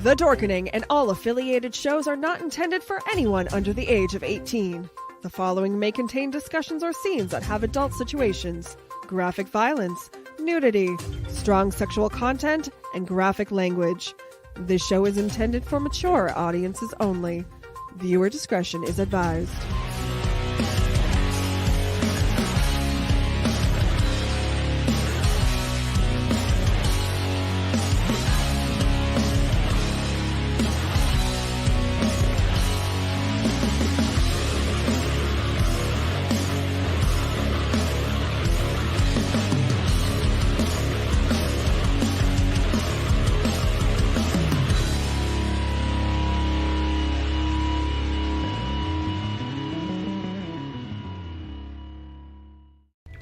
The Dorkening and all affiliated shows are not intended for anyone under the age of 18. The following may contain discussions or scenes that have adult situations, graphic violence, nudity, strong sexual content, and graphic language. This show is intended for mature audiences only. Viewer discretion is advised.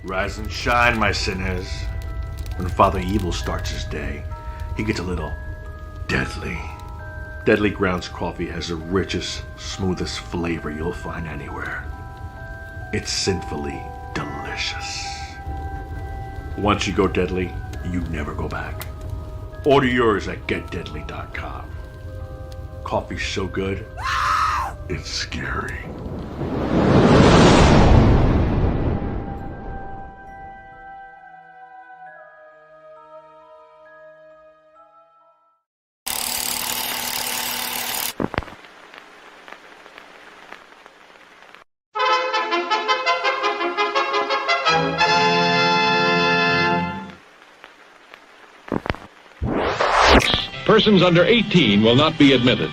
Rise and shine, my sinners. When Father Evil starts his day, he gets a little deadly. Deadly Grounds coffee has the richest, smoothest flavor you'll find anywhere. It's sinfully delicious. Once you go deadly, you never go back. Order yours at getdeadly.com. Coffee's so good, it's scary. Persons under 18 will not be admitted.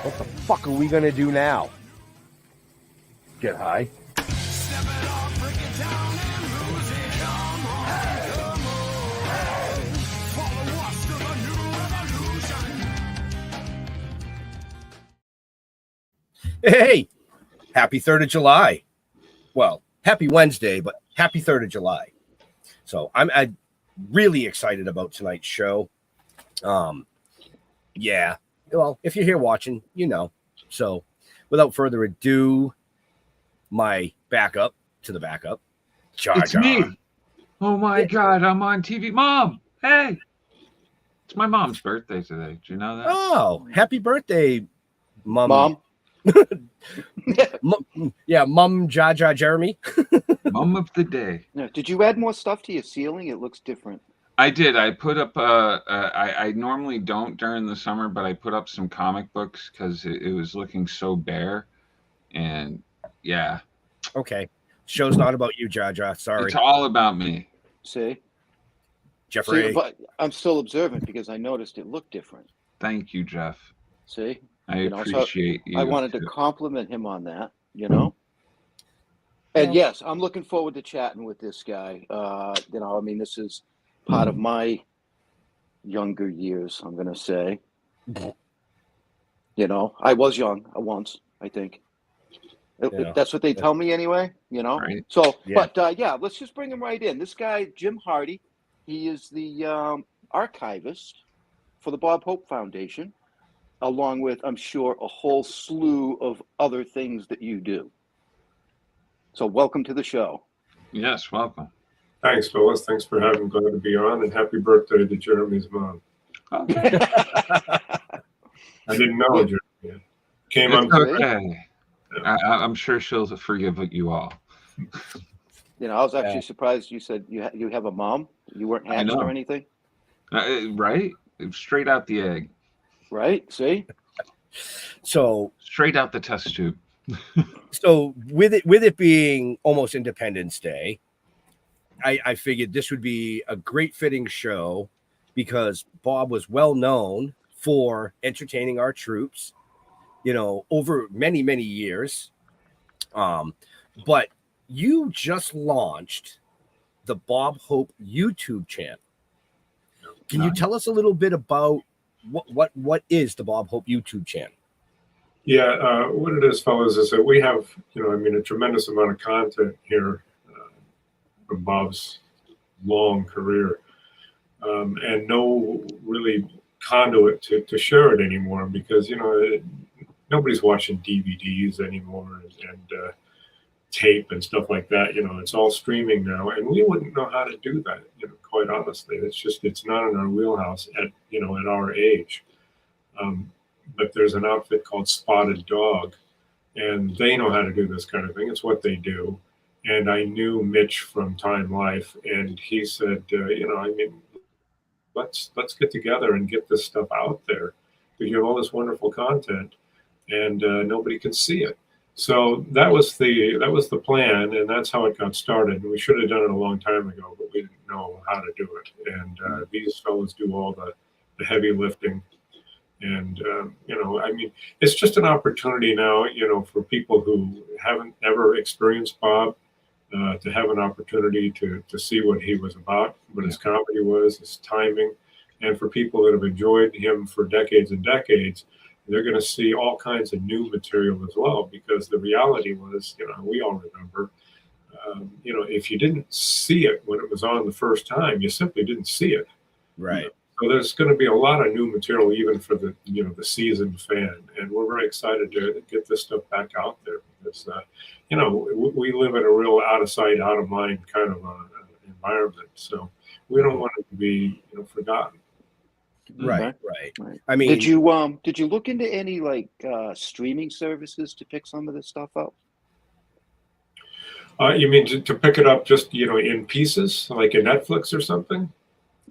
What the fuck are we gonna do now? Get high? Hey! Happy 3rd of July. Well, happy Wednesday, but happy 3rd of July. So I'm really excited about tonight's show. Yeah. Well, if you're here watching, you know. So, without further ado, my backup to the backup. It's me. Oh my God, I'm on TV. Mom, hey. It's my mom's birthday today. Do you know that? Oh, happy birthday, Mom. Yeah, Mom Jaja Jeremy. Mom of the day. Yeah. Did you add more stuff to your ceiling? It looks different. I did. I put up. I normally don't during the summer, but I put up some comic books because it was looking so bare, and yeah. Okay, show's not about you, Jaja. Sorry, it's all about me. See, Jeffrey. See, but I'm still observant because I noticed it looked different. Thank you, Jeff. See, I appreciate you. I wanted to compliment him on that. You know. And yes, I'm looking forward to chatting with this guy. You know, I mean, this is part of my younger years, I'm going to say. You know, I was young once, I think. That's what they tell me anyway, you know. Right. So, Yeah. but yeah, let's just bring him right in. This guy, Jim Hardy, he is the archivist for the Bob Hope Foundation, along with, I'm sure, a whole slew of other things that you do. So, welcome to the show. Yes, welcome. Thanks, Phyllis. Thanks for having me. Glad to be on, and happy birthday to Jeremy's mom. Okay. I didn't know Jeremy. Came It's on. okay. I'm sure she'll forgive you all. You know, I was actually surprised you said you have a mom. You weren't hatched or anything. Right? Straight out the egg. Right? See? So straight out the test tube. So with it being almost Independence Day, I figured this would be a great fitting show because Bob was well known for entertaining our troops, you know, over many, many years. But you just launched the Bob Hope YouTube channel. Can you tell us a little bit about what is the Bob Hope YouTube channel? Yeah, what it is, fellas, is that we have, a tremendous amount of content here from Bob's long career, and no really conduit to share it anymore because, nobody's watching DVDs anymore and tape and stuff like that. It's all streaming now, and we wouldn't know how to do that, quite honestly. It's not in our wheelhouse at our age. But there's an outfit called Spotted Dog, and they know how to do this kind of thing. It's what they do. And I knew Mitch from Time Life, and he said, let's get together and get this stuff out there because you have all this wonderful content, and nobody can see it. So that was the plan, and that's how it got started. We should have done it a long time ago, but we didn't know how to do it. And these fellows do all the heavy lifting. And, it's just an opportunity now, for people who haven't ever experienced Bob to have an opportunity to see what he was about, what his comedy was, his timing. And for people that have enjoyed him for decades and decades, they're going to see all kinds of new material as well, because the reality was, we all remember, if you didn't see it when it was on the first time, you simply didn't see it. Right. So there's going to be a lot of new material, even for the the seasoned fan, and we're very excited to get this stuff back out there because we live in a real out of sight, out of mind kind of environment, so we don't want it to be forgotten. Right. I mean, did you look into any streaming services to pick some of this stuff up? You mean to pick it up just in pieces, like a Netflix or something?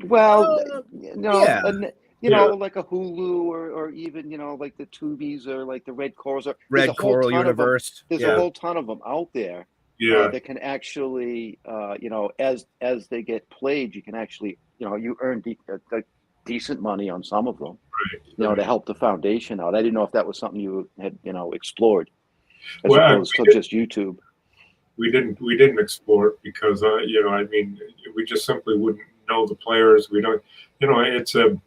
Well, yeah. like a Hulu or even, like the Tubies or like the Red Corals. Red Coral Universe. There's a whole ton of them out there that can actually, as they get played, you can actually, you earn decent money on some of them, to help the foundation out. I didn't know if that was something you had, explored as opposed to just YouTube. We didn't explore it because, we just simply wouldn't know the players. We don't, it's a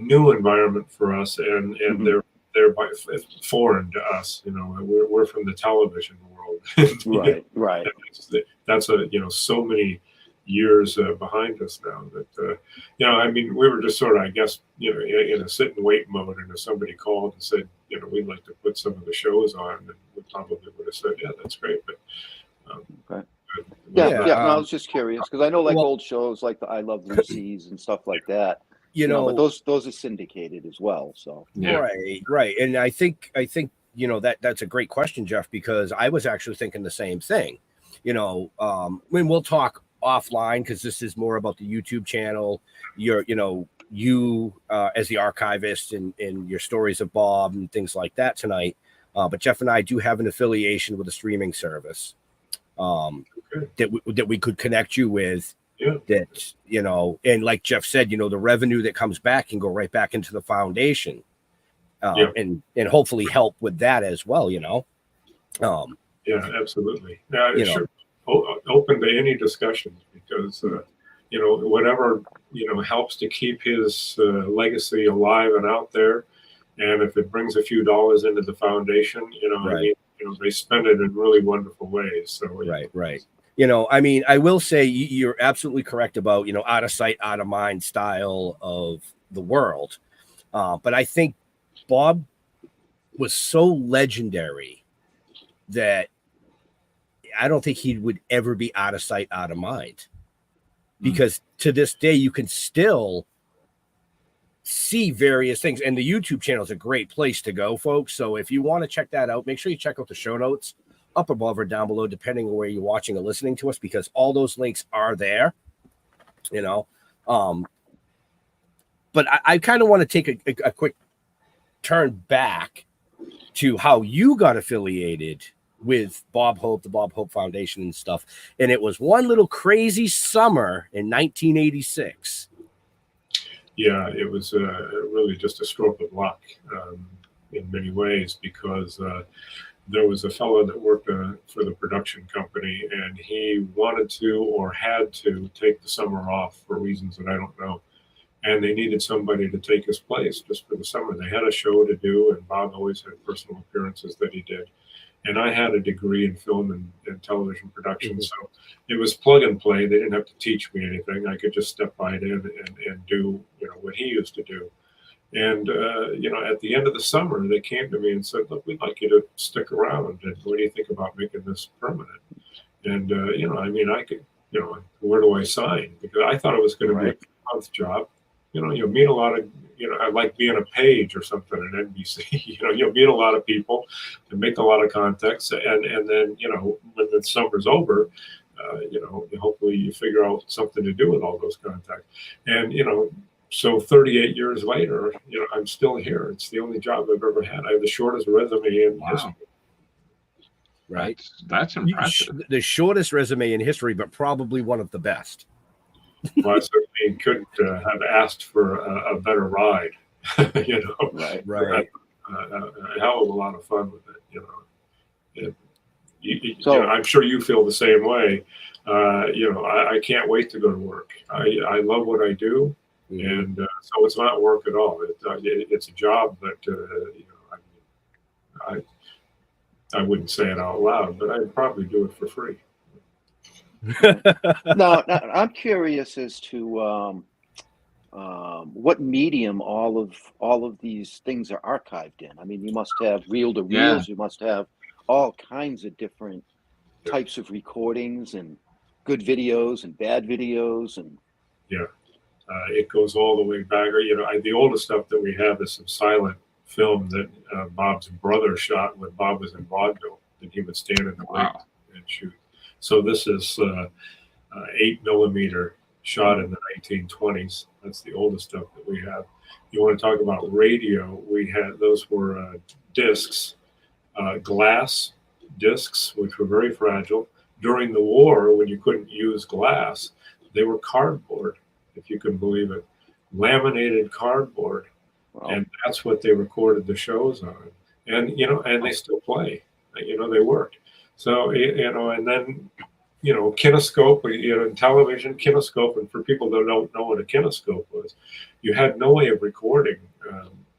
new environment for us, and they're foreign to us. We're from the television world. Right. That's so many years behind us now that we were just sort of, I guess, in a sit and wait mode, and if somebody called and said, we'd like to put some of the shows on, and we probably would have said, yeah, that's great, but okay. No, I was just curious because I know old shows like the I Love Lucy's and stuff like that. But those are syndicated as well. So right, and I think that's a great question, Jeff, because I was actually thinking the same thing. When we'll talk offline because this is more about the YouTube channel. You as the archivist and your stories of Bob and things like that tonight. But Jeff and I do have an affiliation with a streaming service. That we could connect you with, that and like Jeff said, the revenue that comes back can go right back into the foundation, and hopefully help with that as well. Absolutely. Sure. Open to any discussions because whatever helps to keep his legacy alive and out there, and if it brings a few dollars into the foundation, they spend it in really wonderful ways. So Right. I mean, I will say you're absolutely correct about, out of sight, out of mind style of the world. But I think Bob was so legendary that I don't think he would ever be out of sight, out of mind. Because to this day, you can still see various things. And the YouTube channel is a great place to go, folks. So if you want to check that out, make sure you check out the show notes up above or down below, depending on where you're watching or listening to us, because all those links are there, But I kind of want to take a quick turn back to how you got affiliated with Bob Hope, the Bob Hope Foundation and stuff. And it was one little crazy summer in 1986. Yeah, it was really just a stroke of luck in many ways, because there was a fellow that worked for the production company, and he wanted to or had to take the summer off for reasons that I don't know. And they needed somebody to take his place just for the summer. They had a show to do, and Bob always had personal appearances that he did. And I had a degree in film and television production, so it was plug and play. They didn't have to teach me anything. I could just step right in and do what he used to do. And at the end of the summer, they came to me and said, "Look, we'd like you to stick around. And what do you think about making this permanent?" And I could, where do I sign? Because I thought it was going to be a 3-month job. You'll meet a lot of, I like being a page or something at NBC. You'll meet a lot of people and make a lot of contacts. And then, when the summer's over, hopefully you figure out something to do with all those contacts. And, so 38 years later, I'm still here. It's the only job I've ever had. I have the shortest resume in history. Right. That's impressive. The shortest resume in history, but probably one of the best. Well, I certainly couldn't have asked for a better ride, Right. A hell of a lot of fun with it, I'm sure you feel the same way. I can't wait to go to work. I love what I do, and so it's not work at all. It's a job, but I wouldn't say it out loud, but I'd probably do it for free. Now, I'm curious as to what medium all of these things are archived in. I mean, you must have reel-to-reels. You must have all kinds of different types of recordings and good videos and bad videos, and it goes all the way back. The oldest stuff that we have is some silent film that Bob's brother shot when Bob was in vaudeville, and he would stand in the wings and shoot. So this is 8mm shot in the 1920s. That's the oldest stuff that we have. You want to talk about radio? Those were discs, glass discs, which were very fragile. During the war, when you couldn't use glass, they were cardboard, if you can believe it, laminated cardboard. Wow. And that's what they recorded the shows on. And, and they still play, they worked. So, and then, kinescope, in television, kinescope, and for people that don't know what a kinescope was, you had no way of recording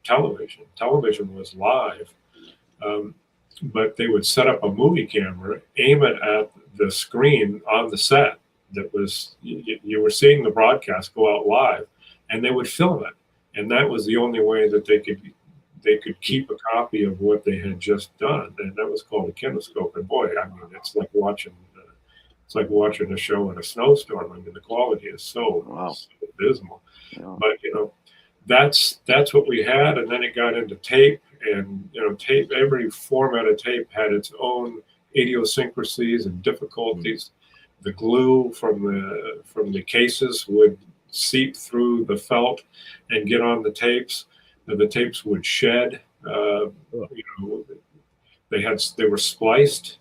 television. Television was live, but they would set up a movie camera, aim it at the screen on the set that was, you were seeing the broadcast go out live, and they would film it. And that was the only way that they could keep a copy of what they had just done, and that was called a kinescope. And boy, I mean, it's like watching a show in a snowstorm. I mean, the quality is so abysmal. Yeah. But that's what we had, and then it got into tape, and tape. Every format of tape had its own idiosyncrasies and difficulties. The glue from the cases would seep through the felt and get on the tapes. The tapes would shed. They were spliced,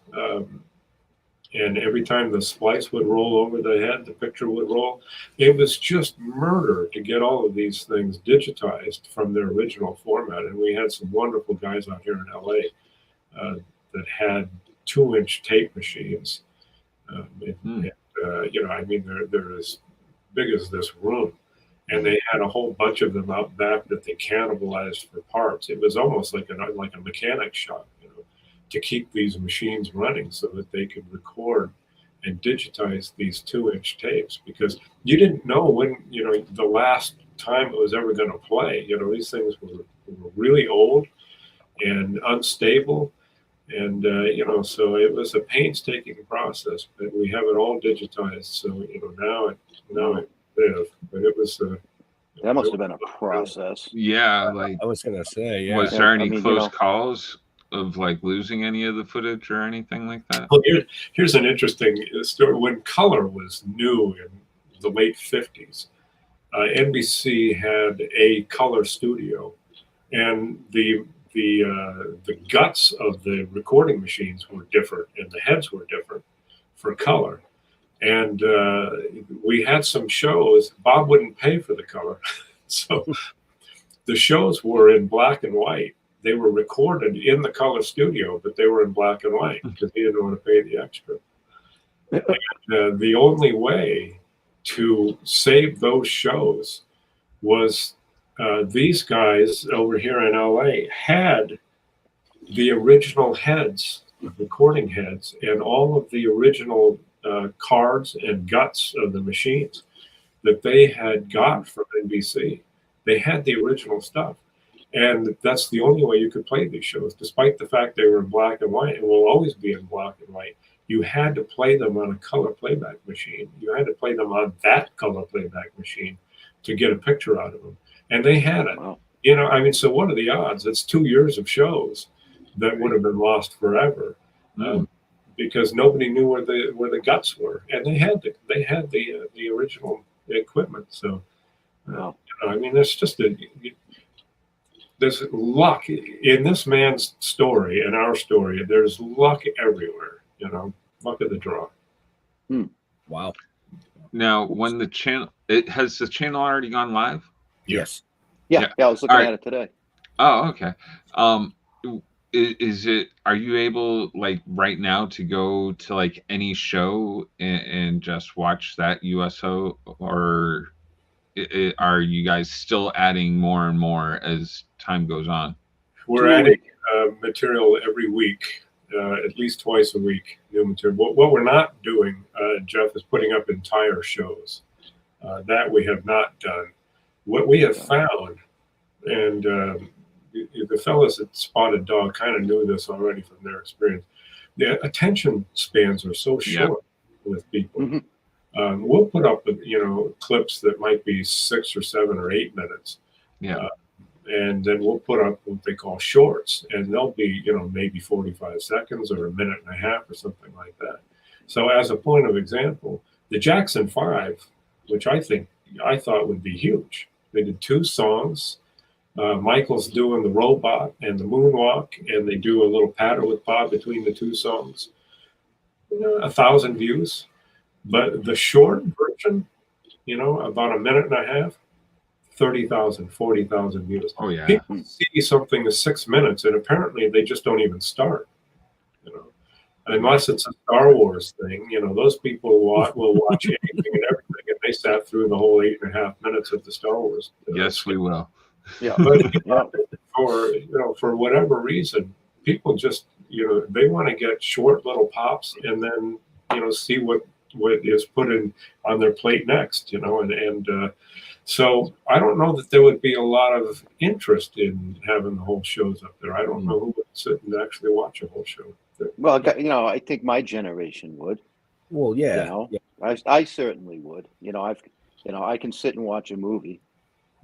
and every time the splice would roll over the head, the picture would roll. It was just murder to get all of these things digitized from their original format. And we had some wonderful guys out here in LA that had 2-inch tape machines. I mean, they're as big as this room. And they had a whole bunch of them out back that they cannibalized for parts. It was almost like a mechanic shop, to keep these machines running so that they could record and digitize these 2-inch tapes, because you didn't know when, the last time it was ever going to play. These things were really old and unstable. And, so it was a painstaking process, but we have it all digitized. So, now it lives, but it was, That must have been a process. Yeah, like I was gonna say, yeah. was there any I mean, close calls of like losing any of the footage or anything like that? Well, here's an interesting story. When color was new in the late 50s, NBC had a color studio, and the guts of the recording machines were different, and the heads were different for color. And we had some shows. Bob wouldn't pay for the color, so the shows were in black and white. They were recorded in the color studio, but they were in black and white because he didn't want to pay the extra. And, the only way to save those shows was these guys over here in LA had the original heads, recording heads, and all of the original cards and guts of the machines that they had got from NBC. They had the original stuff. And that's the only way you could play these shows, despite the fact they were in black and white and will always be in black and white. You had to play them on a color playback machine. You had to play them on that color playback machine to get a picture out of them. And they had it. Wow. So what are the odds? It's 2 years of shows that would have been lost forever, because nobody knew where the guts were, and they had the original equipment. So, Wow. There's luck in this man's story and our story. There's luck everywhere, luck of the draw. Wow. Now, when the channel, has the channel already gone live? Yes. Yeah, I was looking at it today. Oh, okay. Are you able, like, right now to go to like any show and just watch that USO, or are you guys still adding more and more as time goes on? We're adding material every week, at least twice a week, new material. What we're not doing, Jeff, is putting up entire shows. That we have not done. What we have found, and the fellas at Spotted Dog kind of knew this already from their experience, the attention spans are so short with people. Mm-hmm. We'll put up, clips that might be 6 or 7 or 8 minutes. Yeah. And then we'll put up what they call shorts, and they'll be, maybe 45 seconds or a minute and a half or something like that. So as a point of example, the Jackson 5, which I thought would be huge. They did 2 songs. Michael's doing the robot and the moonwalk, and they do a little patter with Bob between the 2 songs. 1,000 views. But the short version, about a minute and a half, 30,000, 40,000 views. Oh, yeah. People see something that's 6 minutes, and apparently they just don't even start. Unless it's a Star Wars thing, those people will watch anything and everything, and they sat through the whole 8.5 minutes of the Star Wars. Yes, we will. Yeah. But for whatever reason, people just they want to get short little pops and then see what is put in on their plate next. So I don't know that there would be a lot of interest in having the whole shows up there. I don't know who would sit and actually watch a whole show. Well, I think my generation would. Well, yeah. I certainly would. I can sit and watch a movie.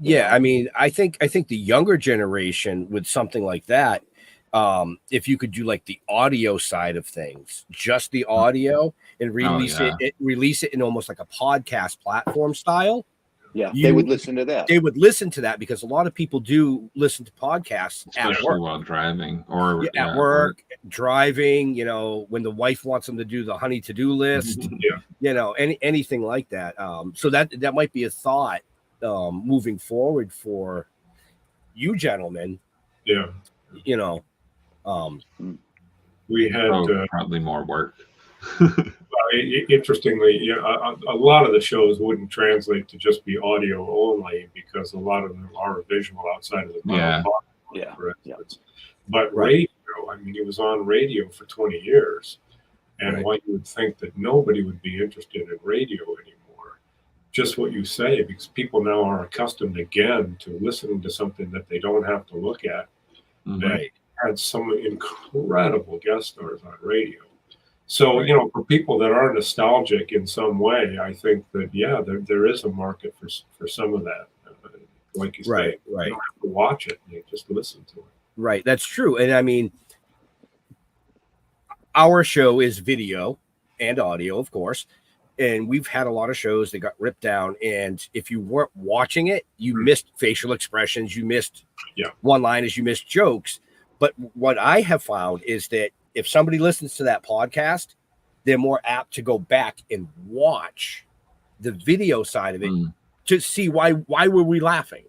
Yeah, I mean, I think the younger generation with something like that, if you could do like the audio side of things, just the audio, and release it in almost like a podcast platform style. Yeah, they would listen to that. They would listen to that because a lot of people do listen to podcasts especially at work, while driving or at work, driving. When the wife wants them to do the honey to-do list, anything like that. So that might be a thought moving forward for you gentlemen. Yeah. We had probably more work. Interestingly, a lot of the shows wouldn't translate to just be audio only because a lot of them are visual outside of the Yeah. But radio radio. I mean, he was on radio for 20 years. And Right. why you would think that nobody would be interested in radio anymore. Just what you say, because people now are accustomed again to listening to something that they don't have to look at. Mhm. Right. Had some incredible guest stars on radio. So, Right. you know, for people that are nostalgic in some way, I think that, yeah, there is a market for some of that. Like you Right, say, right. you don't have to watch it, you just listen to it. Right. That's true. And I mean, our show is video and audio, of course. And we've had a lot of shows that got ripped down. And if you weren't watching it, you missed facial expressions, you missed one-liners, you missed jokes. But what I have found is that if somebody listens to that podcast, they're more apt to go back and watch the video side of it to see why were we laughing?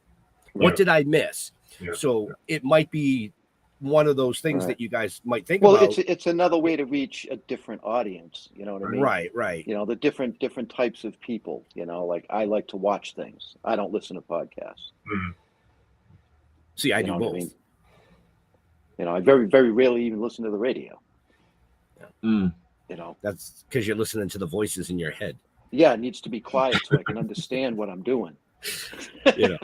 What Right. did I miss? Yeah. So it might be one of those things Right. that you guys might think Well, about. it's another way to reach a different audience. You know what I mean? Right. You know, the different types of people. You know, like I like to watch things. I don't listen to podcasts. Mm. See, I You do know what both. I mean? You know, I very rarely even listen to the radio. Mm. You know, That's because you're listening to the voices in your head. yeah, it needs to be quiet so I can understand what I'm doing. You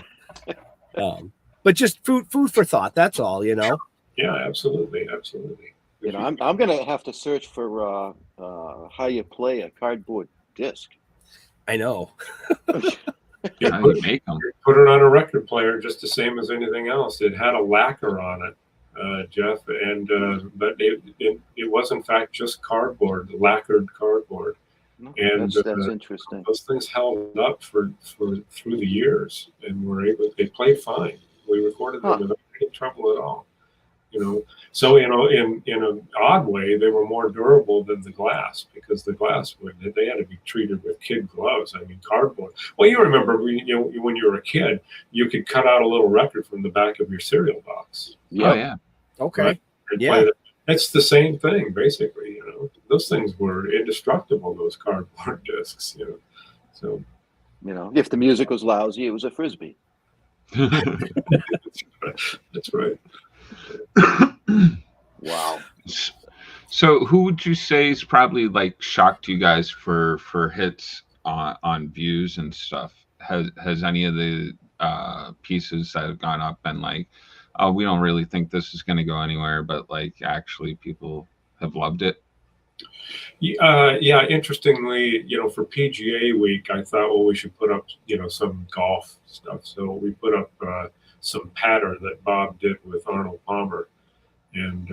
know, but just food for thought. That's all. You know. Yeah, absolutely. You know, I'm gonna have to search for how you play a cardboard disc. I know. You How put, you make them? put it on a record player just the same as anything else. It had a lacquer on it, Jeff, and but it was in fact just cardboard, lacquered cardboard. No, And that's interesting. those things held up for through the years, and they played fine. We recorded them without any trouble at all. You know, so in an odd way, they were more durable than the glass, because the glass they had to be treated with kid gloves. I mean, cardboard. Well, you remember when you were a kid, you could cut out a little record from the back of your cereal box. Oh yeah. Okay. Right? And Yeah. play that. It's the same thing, basically. You know, those things were indestructible. Those cardboard discs. You know, so You know, if the music was lousy, it was a frisbee. that's right. Wow. So who would you say is probably like shocked you guys for hits on views and stuff? Has any of the pieces that have gone up been like, oh, we don't really think this is going to go anywhere, but like actually people have loved it? Yeah, interestingly, you know, for PGA week, I thought, well, we should put up, you know, some golf stuff. So we put up some patter that Bob did with Arnold Palmer, and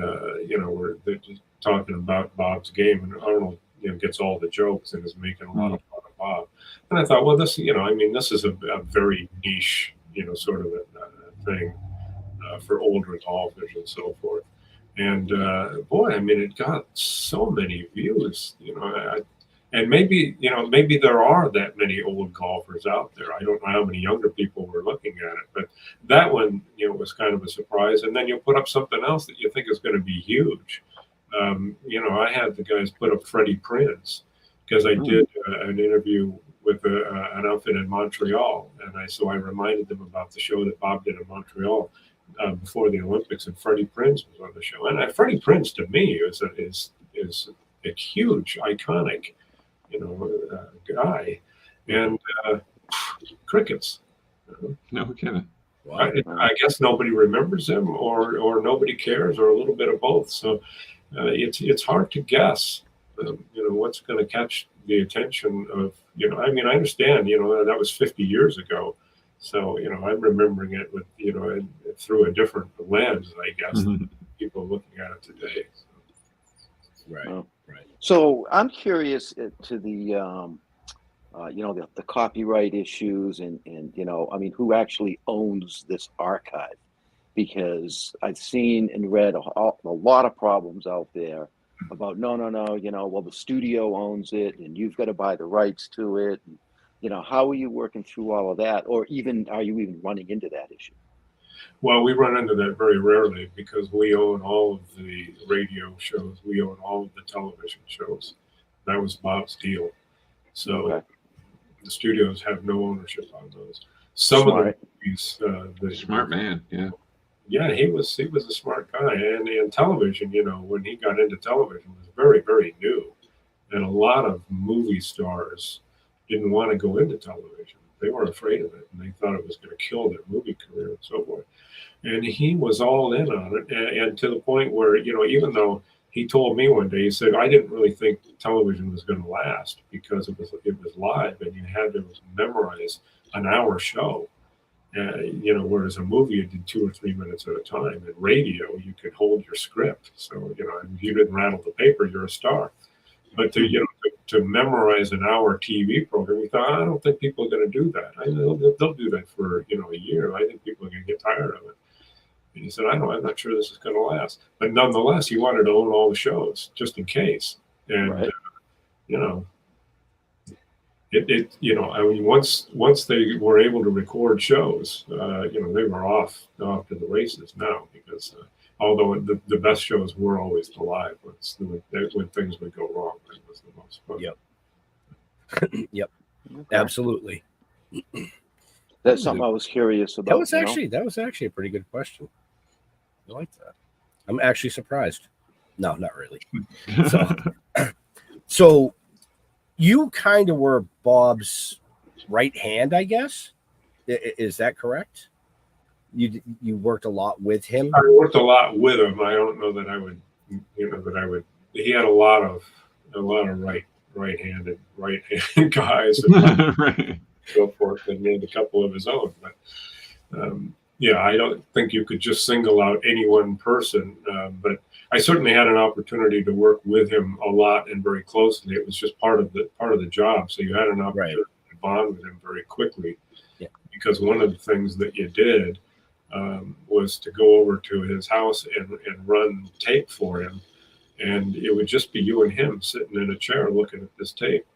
you know, they're just talking about Bob's game, and Arnold, you know, gets all the jokes and is making a lot of fun of Bob. And I thought, well, this, you know, I mean, this is a very niche, you know, sort of a thing for older golfers and so forth. And boy, I mean, it got so many views, you know, and maybe, you know, maybe there are that many old golfers out there. I don't know how many younger people were looking at it, but that one, you know, was kind of a surprise. And then you put up something else that you think is going to be huge. You know, I had the guys put up Freddie Prinze, because I did an interview with an outfit in Montreal, and so I reminded them about the show that Bob did in Montreal before the Olympics, and Freddie Prinze was on the show. And Freddie Prinze, to me, is a huge, iconic, you know, guy, and crickets. No kidding. Wow. I guess nobody remembers him, or nobody cares, or a little bit of both. So it's hard to guess, you know, what's going to catch the attention of, you know, I mean, I understand, you know, that was 50 years ago. So, you know, I'm remembering it with, you know, through a different lens, I guess, than people looking at it today. So. Right. Oh. Right. So I'm curious to the, you know, the copyright issues and, you know, I mean, who actually owns this archive? Because I've seen and read a lot of problems out there about, no, you know, well, the studio owns it and you've got to buy the rights to it. And, you know, how are you working through all of that? Or even, are you even running into that issue? Well, we run into that very rarely, because we own all of the radio shows. We own all of the television shows. That was Bob's deal. So the studios have no ownership on those. Some of the movies, Smart man, yeah. Yeah, he was a smart guy, and television, when he got into television, was very, very new, and a lot of movie stars didn't want to go into television. They were afraid of it, and they thought it was going to kill their movie career and so forth. And he was all in on it, and to the point where, even though he told me one day, he said, I didn't really think television was going to last because it was live, and you had to memorize an hour show. Whereas a movie, you did 2 or 3 minutes at a time. In radio, you could hold your script. So, if you didn't rattle the paper, you're a star. But to memorize an hour TV program, we thought, I don't think people are going to do that. They'll do that for, a year. I think people are going to get tired of it. And he said, I'm not sure this is going to last. But nonetheless, he wanted to own all the shows just in case. And, Right. Once they were able to record shows, they were off to the races now because although the best shows were always the live ones, when things would go wrong, that was the most fun. Yep. Yep. Okay. Absolutely. That's something I was curious about. That was actually a pretty good question. I like that. I'm actually surprised. No, not really. So you kind of were Bob's right hand, I guess. Is that correct? You worked a lot with him. I worked a lot with him. I don't know that I would, He had a lot of right-handed guys and Right. so forth, and he had a couple of his own. But I don't think you could just single out any one person. But I certainly had an opportunity to work with him a lot and very closely. It was just part of the job. So you had an opportunity to bond with him very quickly. Yeah. Because one of the things that you did was to go over to his house and run tape for him. And it would just be you and him sitting in a chair looking at this tape.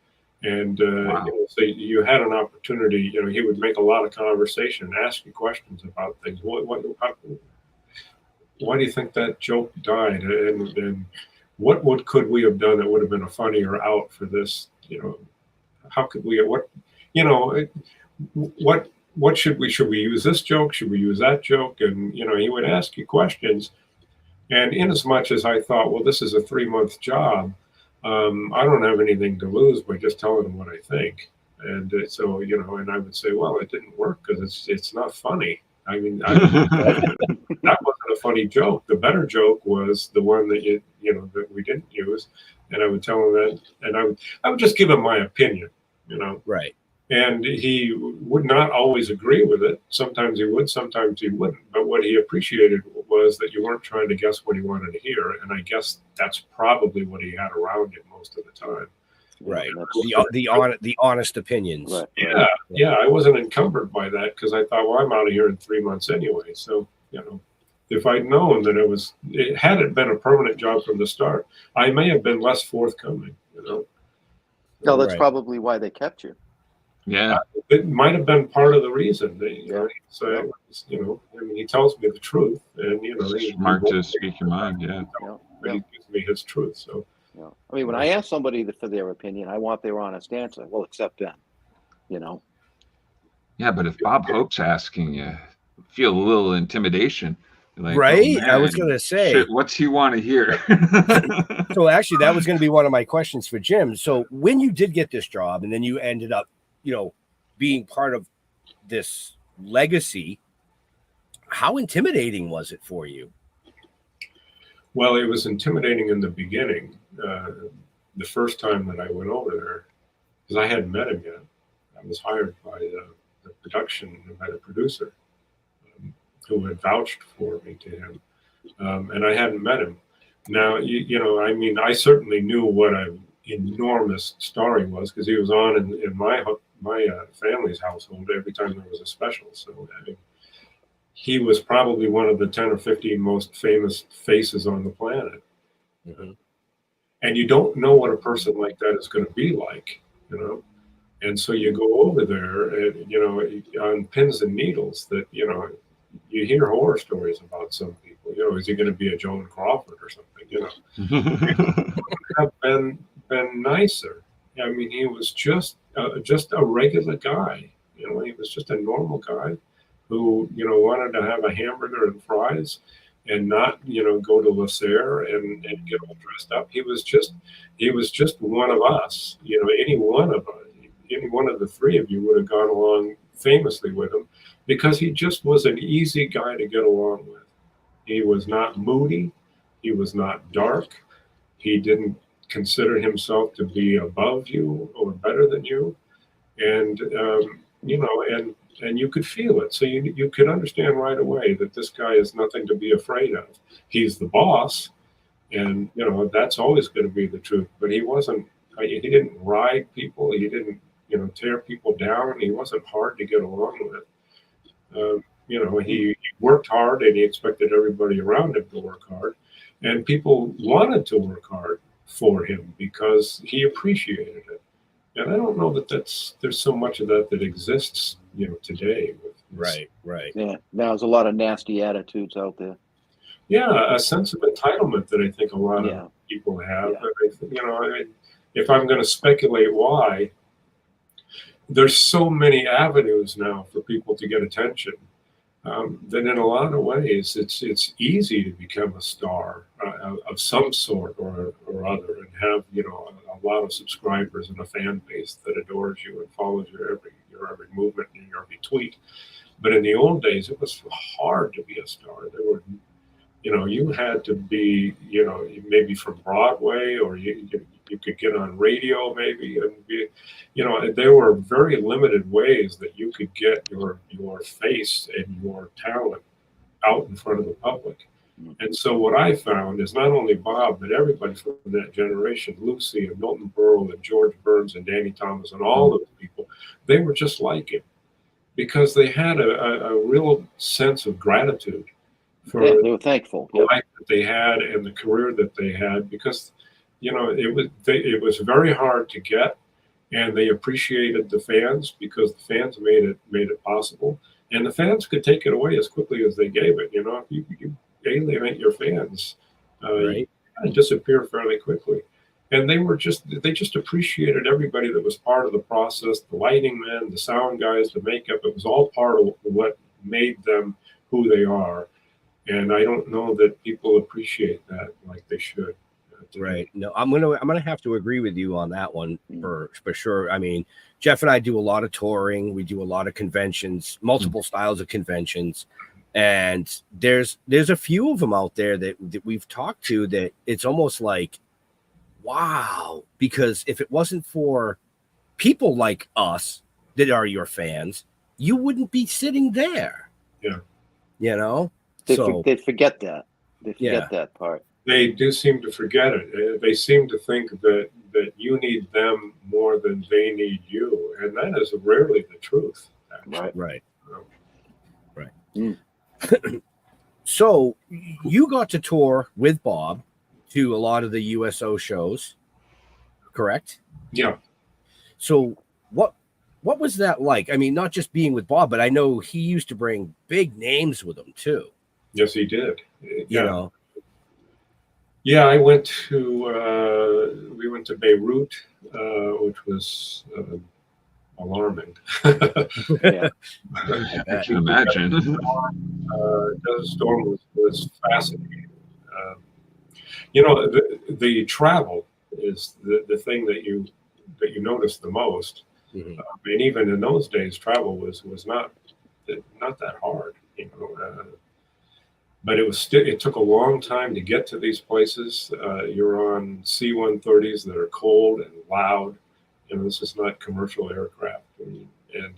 And Wow. So you had an opportunity. He would make a lot of conversation, ask you questions about things. Why do you think that joke died? And what could we have done that would have been a funnier out for this? How could we? What should we use this joke? Should we use that joke? And he would ask you questions. And in as much as I thought, well, this is a 3-month job, I don't have anything to lose by just telling them what I think. And so, and I would say, well, it didn't work because it's not funny. I mean, that wasn't a funny joke. The better joke was the one that that we didn't use. And I would tell him that, and I would just give him my opinion, Right. And he would not always agree with it. Sometimes he would, sometimes he wouldn't. But what he appreciated was that you weren't trying to guess what he wanted to hear. And I guess that's probably what he had around him most of the time. Right. The honest opinions. Right. Yeah. I wasn't encumbered by that because I thought, well, I'm out of here in 3 months anyway. So, if I'd known that had it been a permanent job from the start, I may have been less forthcoming, No, that's Right. probably why they kept you. Yeah. It might have been part of the reason. Yeah. So, he tells me the truth, and Smart to speak your mind. Yeah. But he gives me his truth. So, I mean, when I ask somebody for their opinion, I want their honest answer. Well, except then, Yeah, but if Bob Hope's asking you, feel a little intimidation. Like, Right. oh, I was man, going to say. shit, what's he want to hear? So actually, that was going to be one of my questions for Jim. So when you did get this job, and then you ended up, being part of this legacy, how intimidating was it for you? well, it was intimidating in the beginning. The first time that I went over there, because I hadn't met him yet. I was hired by the production, by the producer, who had vouched for me to him, and I hadn't met him. Now, I certainly knew what an enormous star he was because he was on in my family's household every time there was a special. So he was probably one of the 10 or 15 most famous faces on the planet. Mhm. And you don't know what a person like that is going to be like, And so you go over there and, on pins and needles that, you hear horror stories about some people, is he going to be a Joan Crawford or something, have been nicer. I mean, he was just a regular guy, he was just a normal guy. who, wanted to have a hamburger and fries and not, go to LaSalle and get all dressed up. He was just one of us. Any one of the three of you would have gone along famously with him, because he just was an easy guy to get along with. He was not moody. He was not dark. He didn't consider himself to be above you or better than you. And, and you could feel it. So you could understand right away that this guy is nothing to be afraid of. He's the boss. And, that's always going to be the truth. But he didn't ride people. He didn't, tear people down. He wasn't hard to get along with. He worked hard, and he expected everybody around him to work hard. And people wanted to work hard for him because he appreciated it. And I don't know that there's so much of that exists, today. Right. Yeah, there's a lot of nasty attitudes out there. Yeah, a sense of entitlement that I think a lot of people have. Yeah. If I'm going to speculate why, there's so many avenues now for people to get attention. Then in a lot of ways, it's easy to become a star of some sort or other, and have a lot of subscribers and a fan base that adores you and follows your every movement and your every tweet. But in the old days, it was hard to be a star. There were, you had to be, maybe from Broadway, or you could get on radio maybe, and be, there were very limited ways that you could get your face and your talent out in front of the public. And so what I found is not only Bob, but everybody from that generation, Lucy and Milton Berle and George Burns and Danny Thomas and all those people, they were just like him, because they had a real sense of gratitude for they were thankful. the life that they had and the career that they had, because it was very hard to get, and they appreciated the fans because the fans made it possible, and the fans could take it away as quickly as they gave it. If you alienate your fans, you kind of disappear fairly quickly. And they just appreciated everybody that was part of the process, the lighting men, the sound guys, the makeup. It was all part of what made them who they are. And I don't know that people appreciate that like they should. Right. No, I'm gonna have to agree with you on that one for sure. I mean, Jeff and I do a lot of touring. We do a lot of conventions, multiple styles of conventions, and there's a few of them out there that we've talked to that it's almost like, wow, because if it wasn't for people like us that are your fans, you wouldn't be sitting there. Yeah. They forget that. They forget that part. They do seem to forget it. They seem to think that you need them more than they need you, and that is rarely the truth. Right. So you got to tour with Bob to a lot of the USO shows, correct? Yeah. So what was that like? I mean, not just being with Bob, but I know he used to bring big names with him too. Yes, he did. You Yeah, we went to Beirut, which was alarming. I can imagine. Desert Storm was fascinating. The travel is the thing that you notice the most. Mm-hmm. And even in those days, travel was not that hard. But it took a long time to get to these places. You're on C-130s that are cold and loud. This is not commercial aircraft, and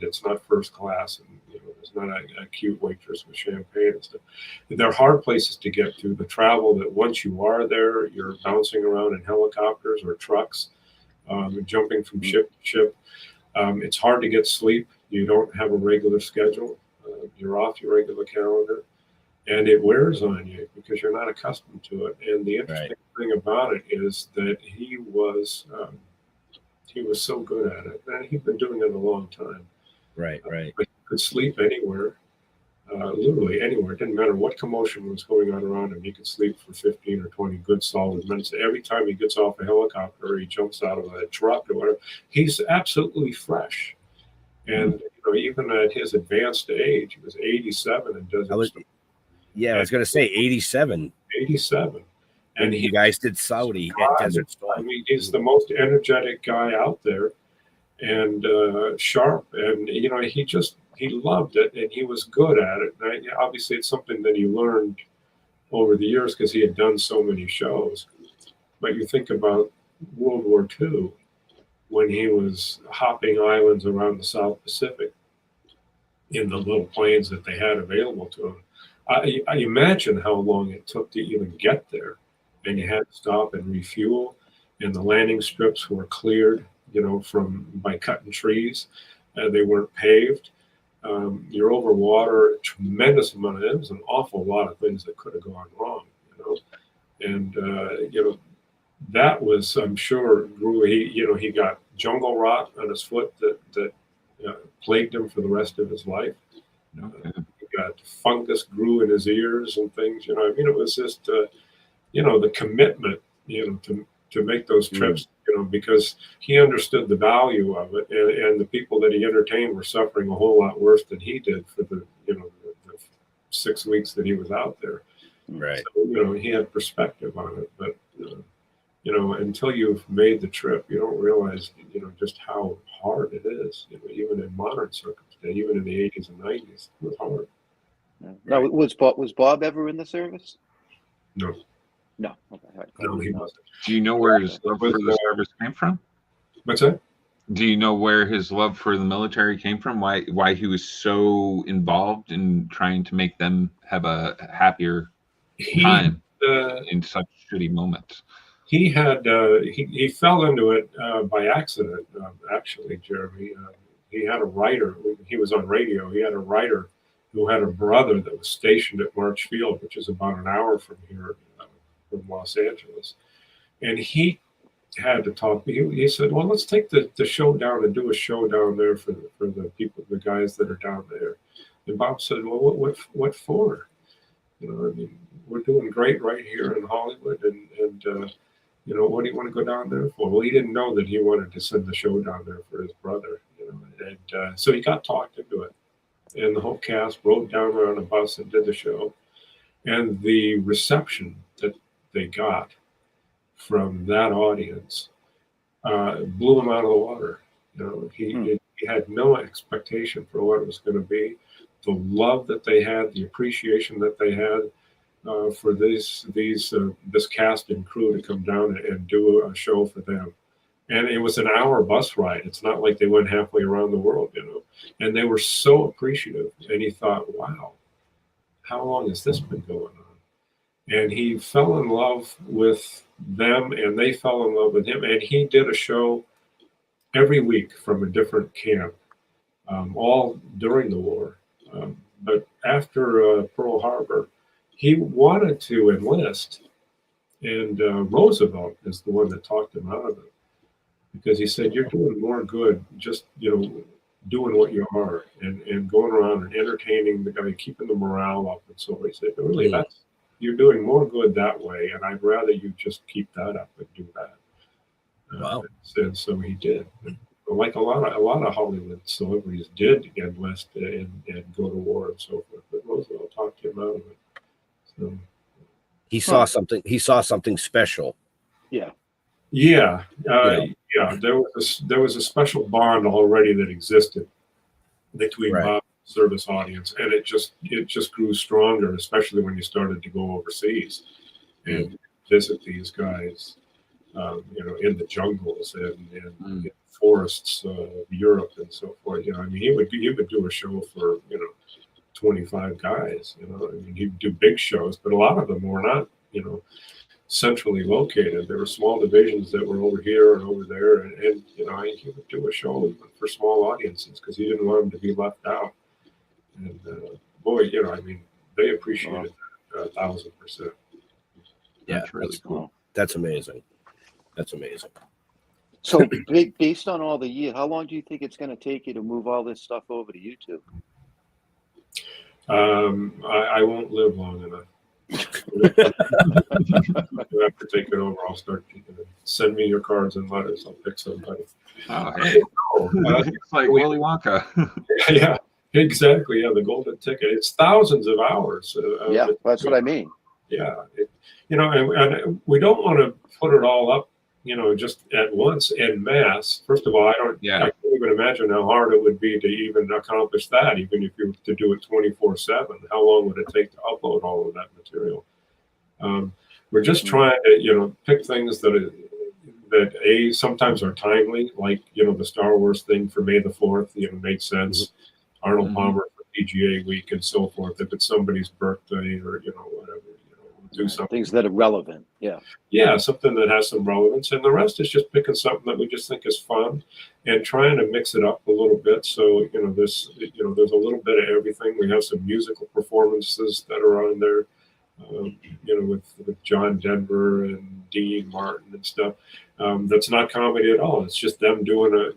it's not first class, and there's not a cute waitress with champagne and stuff. They're hard places to get to. The travel that once you are there, you're bouncing around in helicopters or trucks, jumping from ship to ship. It's hard to get sleep. You don't have a regular schedule. You're off your regular calendar. And it wears on you because you're not accustomed to it. And the interesting thing about it is that he was so good at it, and he'd been doing it a long time. Right. But he could sleep anywhere, literally anywhere. It didn't matter what commotion was going on around him. He could sleep for 15 or 20 good solid minutes. Every time he gets off a helicopter or he jumps out of a truck or whatever, he's absolutely fresh. And even at his advanced age, he was 87 and does I was going to say 87. 87. And you guys did Saudi at Desert Storm. I mean, he's the most energetic guy out there, and sharp. And he loved it, and he was good at it. And obviously, it's something that he learned over the years because he had done so many shows. But you think about World War II, when he was hopping islands around the South Pacific in the little planes that they had available to him. I imagine how long it took to even get there. And you had to stop and refuel, and the landing strips were cleared, by cutting trees. They weren't paved. You're over water, a tremendous amount of it. There was an awful lot of things that could have gone wrong, And that was, I'm sure, he got jungle rot on his foot that plagued him for the rest of his life. He got fungus grew in his ears and things. It was just, the commitment, to make those trips, because he understood the value of it, and the people that he entertained were suffering a whole lot worse than he did for the 6 weeks that he was out there. Right. So, he had perspective on it, but until you've made the trip, you don't realize, just how hard it is. Even in modern circumstances, even in the 80s and 90s, it was hard. Now, was Bob ever in the service? No. No. Okay. No, he wasn't. Do you know where his love for the service came from? What's that? Do you know where his love for the military came from? Why he was so involved in trying to make them have a happier time in such shitty moments? He had he fell into it by accident. Actually, Jeremy, he had a writer. He was on radio. He had a writer who had a brother that was stationed at March Field, which is about an hour from here, from Los Angeles, and he had to talk. He said, "Well, let's take the show down and do a show down there for the people, the guys that are down there." And Bob said, "Well, what for? We're doing great right here in Hollywood, and what do you want to go down there for?" Well, he didn't know that he wanted to send the show down there for his brother, and so he got talked into it, and the whole cast rode down on a bus and did the show, and the reception that they got from that audience blew him out of the water. He had no expectation for what it was going to be. The love that they had, the appreciation that they had for this cast and crew to come down and do a show for them. And it was an hour bus ride. It's not like they went halfway around the world, And they were so appreciative. And he thought, wow, how long has this been going on? And he fell in love with them, and they fell in love with him. And he did a show every week from a different camp, all during the war. But after Pearl Harbor, he wanted to enlist, and Roosevelt is the one that talked him out of it, because he said, "You're doing more good just doing what you are and going around and entertaining the guy, keeping the morale up." And so he said, "Really, you're doing more good that way, and I'd rather you just keep that up and do that." Wow. And so he did. Like a lot of Hollywood celebrities did enlist and go to war and so forth, but Roosevelt talked him out of it. So he saw something. He saw something special. Yeah. There was a special bond already that existed between Bob and the service audience, and it just grew stronger, especially when you started to go overseas and visit these guys, in the jungles and in forests of Europe and so forth. He would do a show for 25 guys. He'd do big shows, but a lot of them were not centrally located. There were small divisions that were over here and over there, and he would do a show for small audiences because he didn't want them to be left out. And they appreciated that 1,000%. Yeah, that's really cool. That's amazing. That's amazing. So, based on all the years, how long do you think it's going to take you to move all this stuff over to YouTube? I won't live long enough. After taking over, I'll start send me your cards and letters. I'll pick somebody. Oh, hey. It's like Willy Wonka. Yeah, exactly. Yeah, the golden ticket. It's thousands of hours. Yeah, that's what I mean. Yeah, and we don't want to put it all up, just at once en masse. First of all, I can't even imagine how hard it would be to even accomplish that, even if you were to do it 24/7. How long would it take to upload all of that material? We're just trying to, pick things that sometimes are timely, like, the Star Wars thing for May the 4th, made sense. Arnold Palmer for PGA week and so forth. If it's somebody's birthday or, whatever, do something. Things that are relevant. Yeah. Yeah, something that has some relevance. And the rest is just picking something that we just think is fun and trying to mix it up a little bit. So, there's a little bit of everything. We have some musical performances that are on there, with John Denver and Dean Martin and stuff. That's not comedy at all. It's just them doing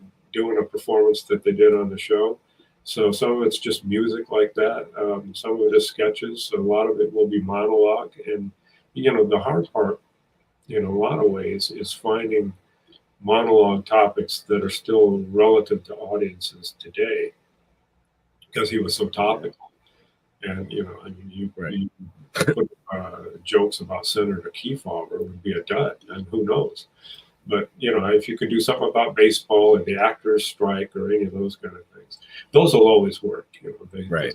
a performance that they did on the show. So some of it's just music like that. Some of it is sketches. A lot of it will be monologue. And, the hard part, in a lot of ways, is finding monologue topics that are still relative to audiences today, because he was so topical. And, you put jokes about Senator Kefauver would be a dud, and who knows? But, if you could do something about baseball or the actors' strike or any of those kind of things, those will always work. They bring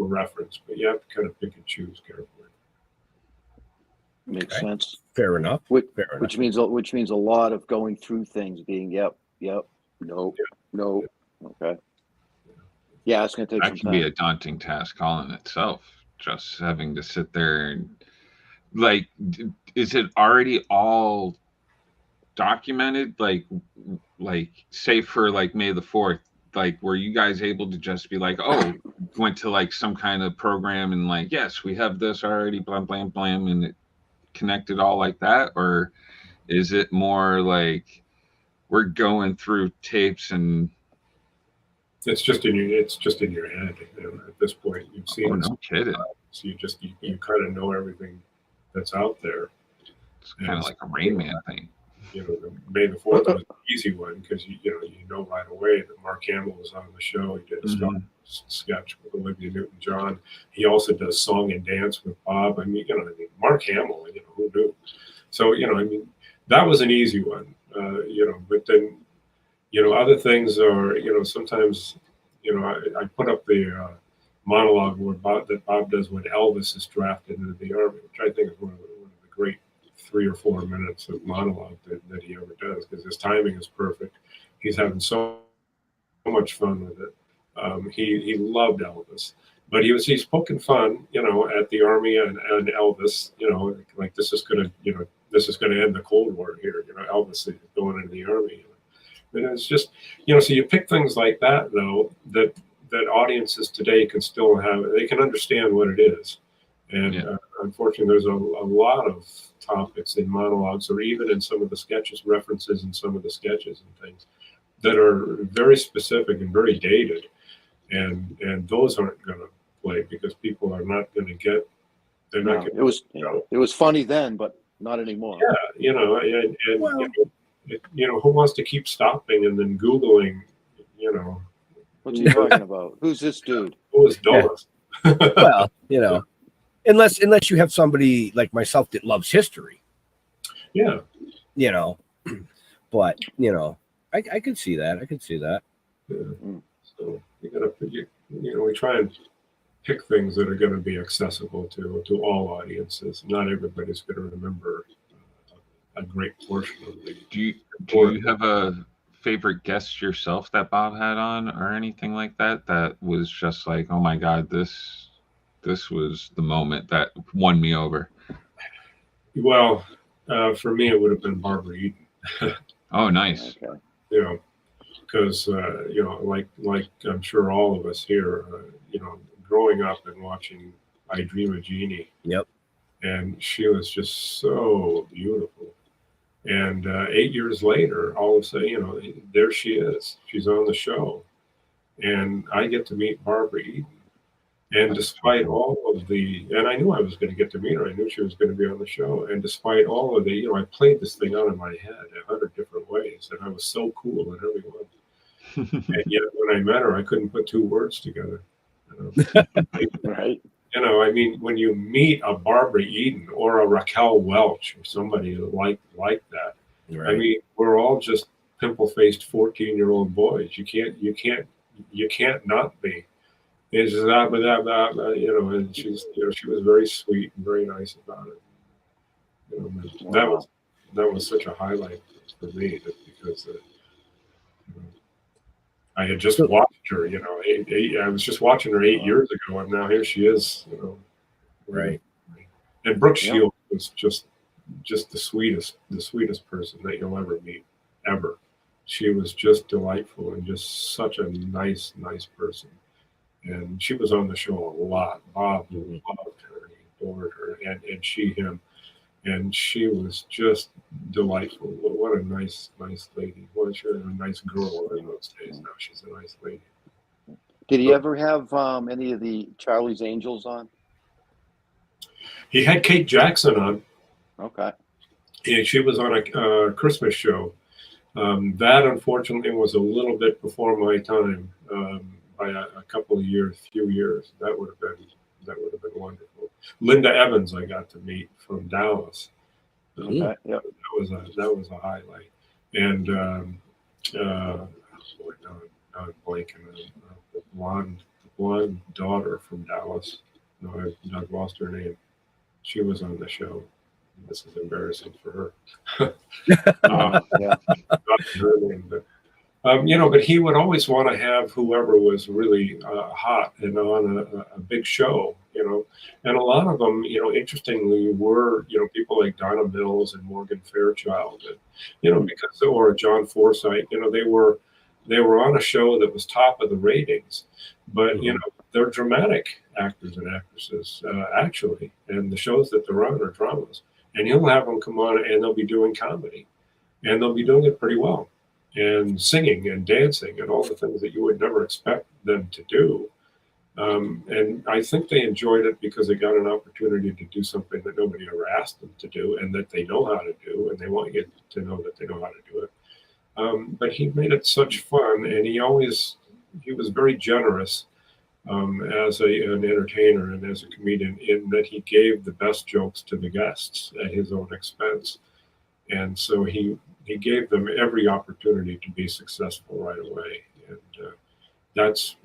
a reference, but you have to kind of pick and choose carefully. Makes sense. Fair enough. Which means a lot of going through things, being yep, no, okay. Yeah, it's going to take some time. That can be a daunting task all in itself. Just having to sit there and, like, is it already all documented? Like say for like May the 4th, like, were you guys able to just be like, oh, went to like some kind of program and like, yes, we have this already, blam, blam, blam, and it connected all like that? Or is it more like we're going through tapes and it's just in your head at this point? You've seen no kidding. So you kind of know everything that's out there. It's kind of like a Rain Man thing. May the 4th was an easy one because you know right away that Mark Hamill was on the show. He did a Star Wars sketch with Olivia Newton-John. He also does song and dance with Bob. Mark Hamill. Who knew? So that was an easy one. But then other things are sometimes I put up the monologue that Bob does when Elvis is drafted into the Army, which I think is one of the great 3 or 4 minutes of monologue that he ever does, because his timing is perfect. He's having so much fun with it. He loved Elvis, but he's poking fun, at the Army and Elvis, like this is gonna end the Cold War here. Elvis is going into the Army. And it's just, so you pick things like that though, that audiences today can still they can understand what it is. And unfortunately, there's a lot of topics in monologues, or even in some of the sketches, references in some of the sketches and things that are very specific and very dated, and those aren't going to play because people are not going to get. They're not. It was funny then, but not anymore. Yeah, who wants to keep stopping and then Googling, What's he talking about? Who's this dude? Who is Dawes? Well, unless you have somebody like myself that loves history. Yeah. But I could see that. Yeah. So we try and pick things that are going to be accessible to all audiences. Not everybody's going to remember a great portion of the. Do you have a favorite guest yourself that Bob had on, or anything like that was just like, oh my God, this was the moment that won me over? Well, for me, it would have been Barbara Eden. Oh, nice. Okay. Because like I'm sure all of us here, growing up and watching I Dream of Jeannie. Yep. And she was just so beautiful. And 8 years later, all of a sudden, there she is. She's on the show, and I get to meet Barbara Eden. And despite all of and I knew I was going to get to meet her. I knew she was going to be on the show. And despite all of I played this thing out in my head 100 different ways, and I was so cool in every one. And yet, when I met her, I couldn't put two words together. Right. I mean, when you meet a Barbara Eden or a Raquel Welch or somebody like that, Right. I mean, we're all just pimple-faced 14-year-old boys. You can't not be. It's just and she's, she was very sweet and very nice about it. That was such a highlight for me, because I had just watched her. I was just watching her 8 years ago, and now here she is. Right. And Brooke Shields was just the sweetest person that you'll ever meet, ever. She was just delightful and just such a nice person. And she was on the show a lot. Bob loved her, he adored her, and she him. And she was just delightful. What a nice lady. Well, she was a nice girl in those days. Now she's a nice lady. Did he ever have any of the Charlie's Angels on? He had Kate Jackson on. Okay. And she was on a Christmas show. That, unfortunately, was a little bit before my time, by a couple of few years. That would have been wonderful. Linda Evans, I got to meet from Dallas. Okay. Yep. That was a highlight. And now I'm blanking. The blonde daughter from Dallas. No, I've lost her name. She was on the show. This is embarrassing for her. Yeah. Not her name, but he would always want to have whoever was really hot and on a big show, and a lot of them, interestingly, were, people like Donna Mills and Morgan Fairchild, and, because, or John Forsythe, they were on a show that was top of the ratings, but, they're dramatic actors and actresses, actually, and the shows that they're on are dramas, and he'll have them come on and they'll be doing comedy, and they'll be doing it pretty well, and singing and dancing and all the things that you would never expect them to do. And I think they enjoyed it because they got an opportunity to do something that nobody ever asked them to do and that they know how to do, and they want you to know that they know how to do it. But he made it such fun, and he was very generous as an entertainer and as a comedian, in that he gave the best jokes to the guests at his own expense. And so he gave them every opportunity to be successful right away. And that's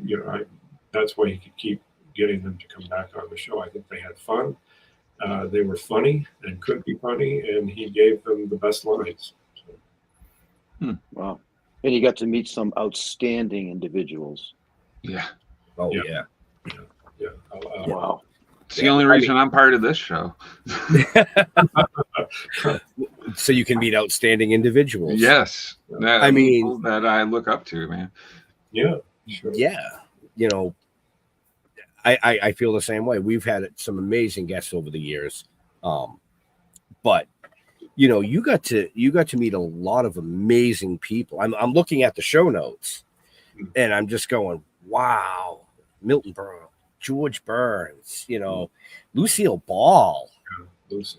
why he could keep getting them to come back on the show. I think they had fun. They were funny and could be funny, and he gave them the best lines. So. Wow. And you got to meet some outstanding individuals. Yeah. Oh, yeah. Wow. It's the only reason I'm part of this show. So you can meet outstanding individuals. Yes. That I look up to, man. Yeah. Sure. Yeah. I feel the same way. We've had some amazing guests over the years. But you got to meet a lot of amazing people. I'm looking at the show notes and I'm just going, wow, Milton Berle, George Burns, Lucille Ball,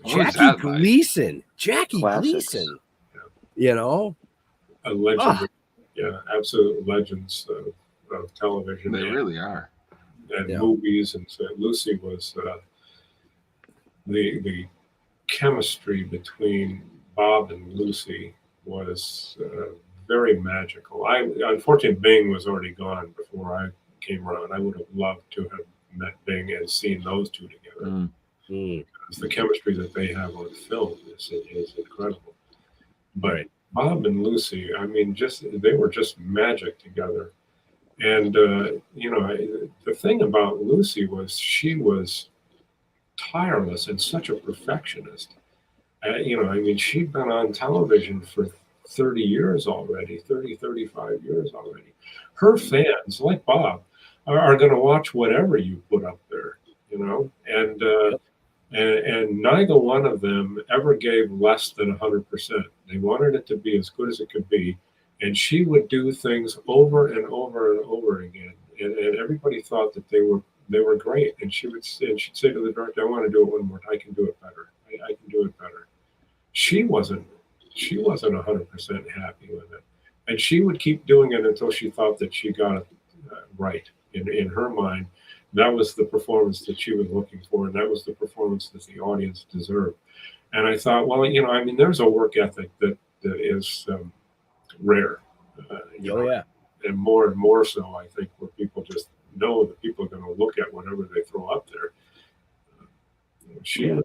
Jackie Gleason, Classics. A legend. Yeah, absolute legends of television. They really are. And movies. And so Lucy was the chemistry between Bob and Lucy was very magical. Unfortunately, Bing was already gone before I came around. I would have loved to have met Bing and seen those two together. Because the chemistry that they have on film is incredible. But Bob and Lucy, I mean, they were just magic together. And the thing about Lucy was she was tireless and such a perfectionist. She'd been on television for 30 years already, 35 years already. Her fans, like Bob, are going to watch whatever you put up there, and neither one of them ever gave less than 100%. They wanted it to be as good as it could be. And she would do things over and over and over again. And everybody thought that they were they were great. And she'd say to the director, I want to do it one more time. I can do it better. I can do it better. She wasn't 100% happy with it. And she would keep doing it until she thought that she got it right. In her mind, that was the performance that she was looking for, and that was the performance that the audience deserved. And I thought, well, there's a work ethic that is rare. And more so, I think, where people just know that people are going to look at whatever they throw up there.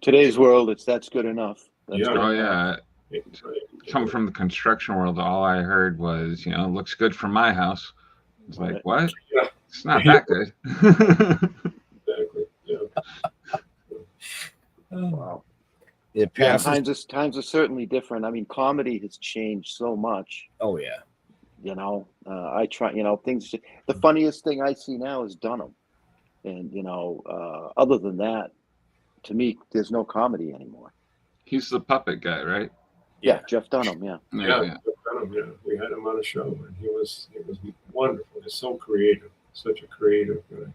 Today's world, that's good enough. That's good enough. Coming from the construction world, all I heard was, looks good for my house. It's like, what? Yeah. It's not that good. Exactly. Yeah. Wow. It passes. Times are certainly different. I mean, comedy has changed so much. Oh yeah. I try. Things. The funniest thing I see now is Dunham, and other than that, to me, there's no comedy anymore. He's the puppet guy, right? Yeah, Jeff Dunham. Yeah. Jeff Dunham. Yeah, we had him on a show, and he was wonderful. He's so creative, such a creative guy.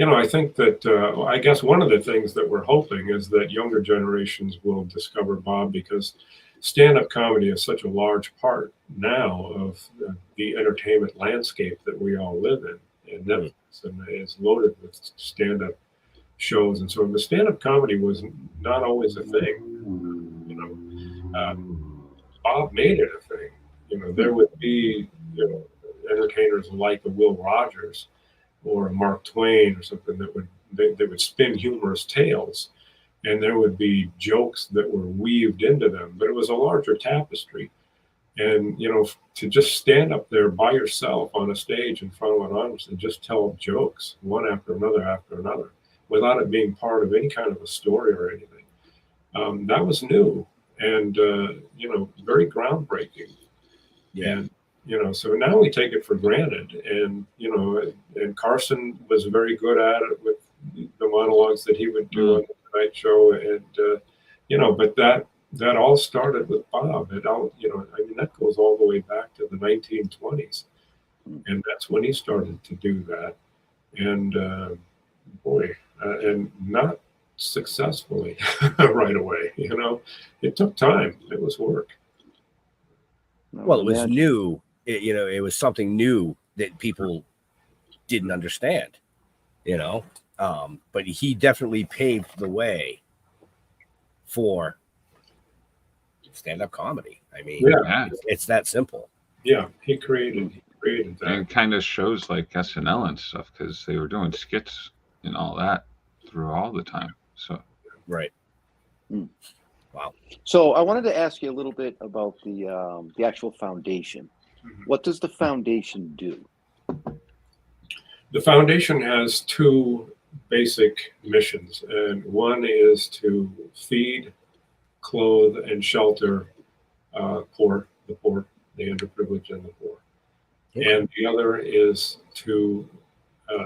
I think that I guess one of the things that we're hoping is that younger generations will discover Bob, because stand-up comedy is such a large part now of the entertainment landscape that we all live in. And Netflix and it's loaded with stand-up shows, and so the stand-up comedy was not always a thing. Bob made it a thing. There would be entertainers like a Will Rogers or a Mark Twain or something that would spin humorous tales, and there would be jokes that were weaved into them, but it was a larger tapestry. And to just stand up there by yourself on a stage in front of an audience and just tell jokes one after another without it being part of any kind of a story or anything, that was new and very groundbreaking. And so now we take it for granted, and and Carson was very good at it with the monologues that he would do on the Tonight Show, and but that all started with Bob. That goes all the way back to the 1920s, and that's when he started to do that, and and not successfully right away. It took time. It was work. Well, it was new. It was something new that people didn't understand, but he definitely paved the way for stand-up comedy. I mean, it's that simple. Yeah, he created that. And it kind of shows like SNL and stuff, because they were doing skits and all that through all the time. So right. Wow. So I wanted to ask you a little bit about the actual foundation. Mm-hmm. What does the foundation do? The foundation has two basic missions, and one is to feed, clothe, and shelter the poor, the underprivileged, and the poor. Okay. And the other is to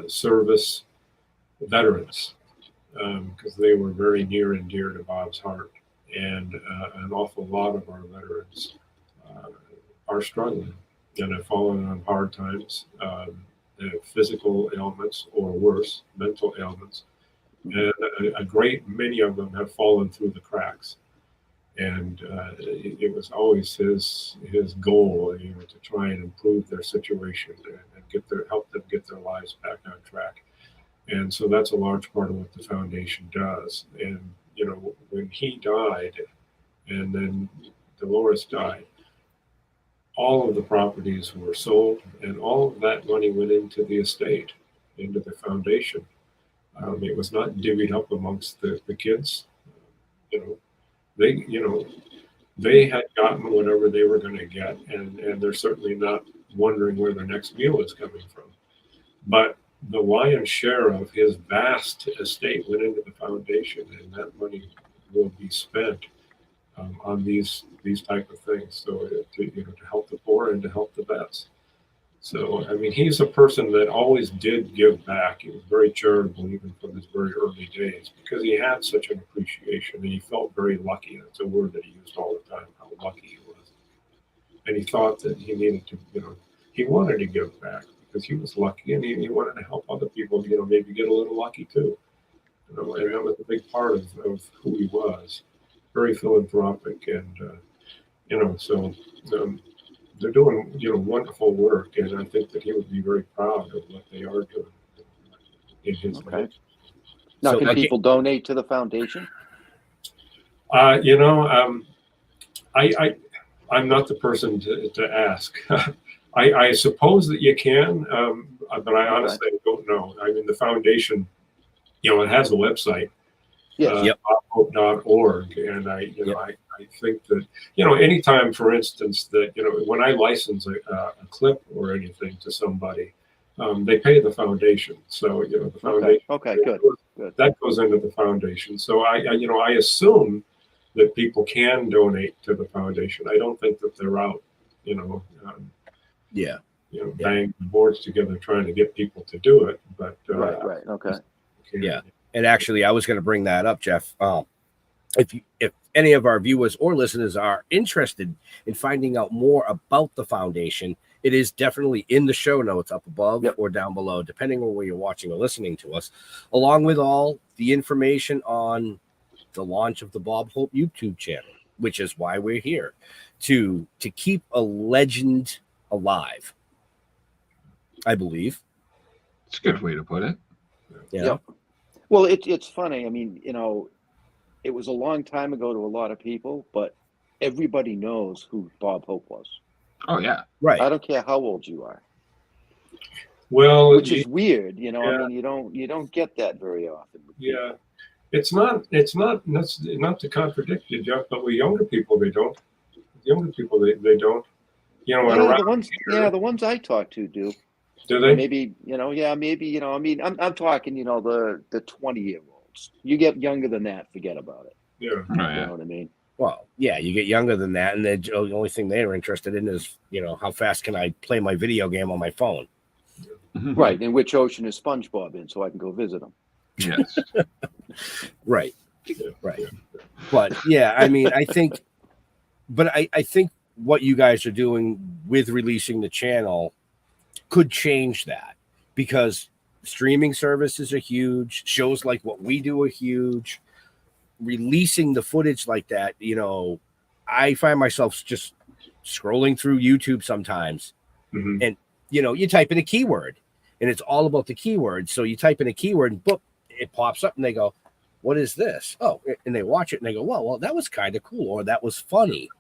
service veterans, because they were very near and dear to Bob's heart. And an awful lot of our veterans are struggling and have fallen on hard times, physical ailments or worse, mental ailments. And a great many of them have fallen through the cracks. And it was always his goal, to try and improve their situation and help them get their lives back on track. And so that's a large part of what the foundation does. And when he died, and then Dolores died, all of the properties were sold, and all of that money went into the estate, into the foundation. It was not divvied up amongst the kids. They had gotten whatever they were going to get, and they're certainly not wondering where their next meal is coming from. But the lion's share of his vast estate went into the foundation, and that money will be spent on these type of things. So to help the poor and to help the vets. So he's a person that always did give back. He was very charitable even from his very early days, because he had such an appreciation, and he felt very lucky. That's a word that he used all the time, how lucky he was. And he thought that he needed to, he wanted to give back, because he was lucky and he wanted to help other people, maybe get a little lucky too. And that was a big part of who he was. Very philanthropic, and so they're doing wonderful work, and I think that he would be very proud of what they are doing in his name. Now, So, can like, people donate to the foundation? I'm not the person to ask. I suppose that you can, but I honestly don't know. I mean, the foundation, it has a website, Yes. bobhope.org, and I think that anytime, for instance, that when I license a clip or anything to somebody, they pay the foundation. So the foundation. Okay. Good. That goes into the foundation. So I assume that people can donate to the foundation. I don't think that they're out, banging boards together trying to get people to do it. But Right. Okay. Yeah. And actually, I was going to bring that up, Jeff. If any of our viewers or listeners are interested in finding out more about the foundation, it is definitely in the show notes up above or down below, depending on where you're watching or listening to us, along with all the information on the launch of the Bob Hope YouTube channel, which is why we're here, to keep a legend alive, I believe. It's a good way to put it. Yeah. Well, it's funny. I mean, it was a long time ago to a lot of people, but everybody knows who Bob Hope was. Oh yeah, right. I don't care how old you are. Well, which is weird, I mean, you don't get that very often. Yeah, it's not to contradict you, Jeff, but with younger people, they don't. Younger people, they don't. The ones I talk to do. Do they? Maybe maybe I mean, I'm talking the 20-year-olds. You get younger than that, forget about it. Yeah, you know what I mean. Well, yeah, you get younger than that, and the only thing they're interested in is, how fast can I play my video game on my phone? Right, and which ocean is SpongeBob in, so I can go visit him. Yes. Right. But yeah, I mean, I think what you guys are doing with releasing the channel could change that, because streaming services are huge. Shows like what we do are huge. Releasing the footage like that, I find myself just scrolling through YouTube sometimes, and you type in a keyword, and it's all about the keyword. So you type in a keyword, and boop, it pops up, and they go, "What is this?" Oh, and they watch it, and they go, "Well, that was kind of cool," or "That was funny,"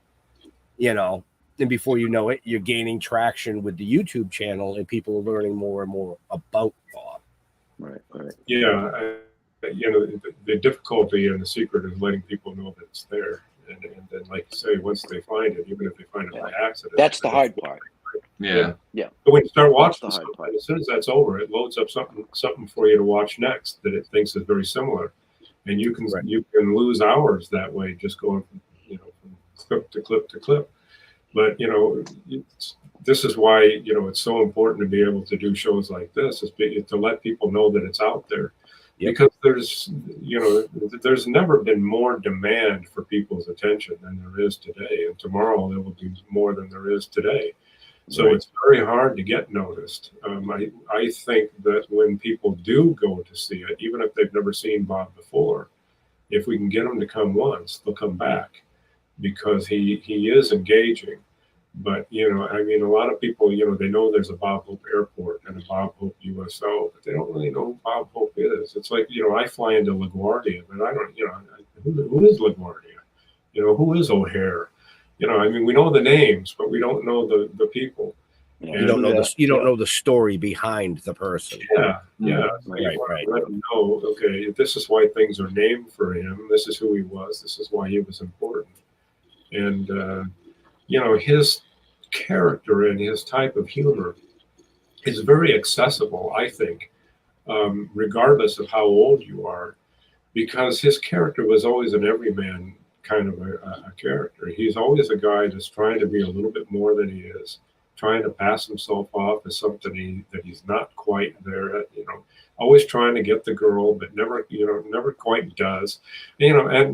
And before you know it, you're gaining traction with the YouTube channel, and people are learning more and more about Bob. Right. Yeah. The difficulty and the secret is letting people know that it's there, and then, like you say, once they find it, even if they find it by accident, that's the hard part. Yeah. But when you start watching That's the hard part. as soon as that's over, it loads up something for you to watch next that it thinks is very similar, and you can lose hours that way just going from clip to clip to clip. But this is why it's so important to be able to do shows like this, is to let people know that it's out there. Because there's never been more demand for people's attention than there is today, and tomorrow there will be more than there is today. So it's very hard to get noticed. I think that when people do go to see it, even if they've never seen Bob before, if we can get them to come once, they'll come back, because he is engaging. But, I mean, a lot of people, they know there's a Bob Hope Airport and a Bob Hope USO, but they don't really know who Bob Hope is. It's like, I fly into LaGuardia, but I don't, who is LaGuardia? Who is O'Hare? I mean, we know the names, but we don't know the people. Yeah, you don't know know the story behind the person. Yeah. Right. Let them know, okay, this is why things are named for him. This is who he was. This is why he was important. And, his character and his type of humor is very accessible, I think, regardless of how old you are, because his character was always an everyman kind of a character. He's always a guy that's trying to be a little bit more than he is, trying to pass himself off as something that he's not quite there at, always trying to get the girl, but never quite does, and I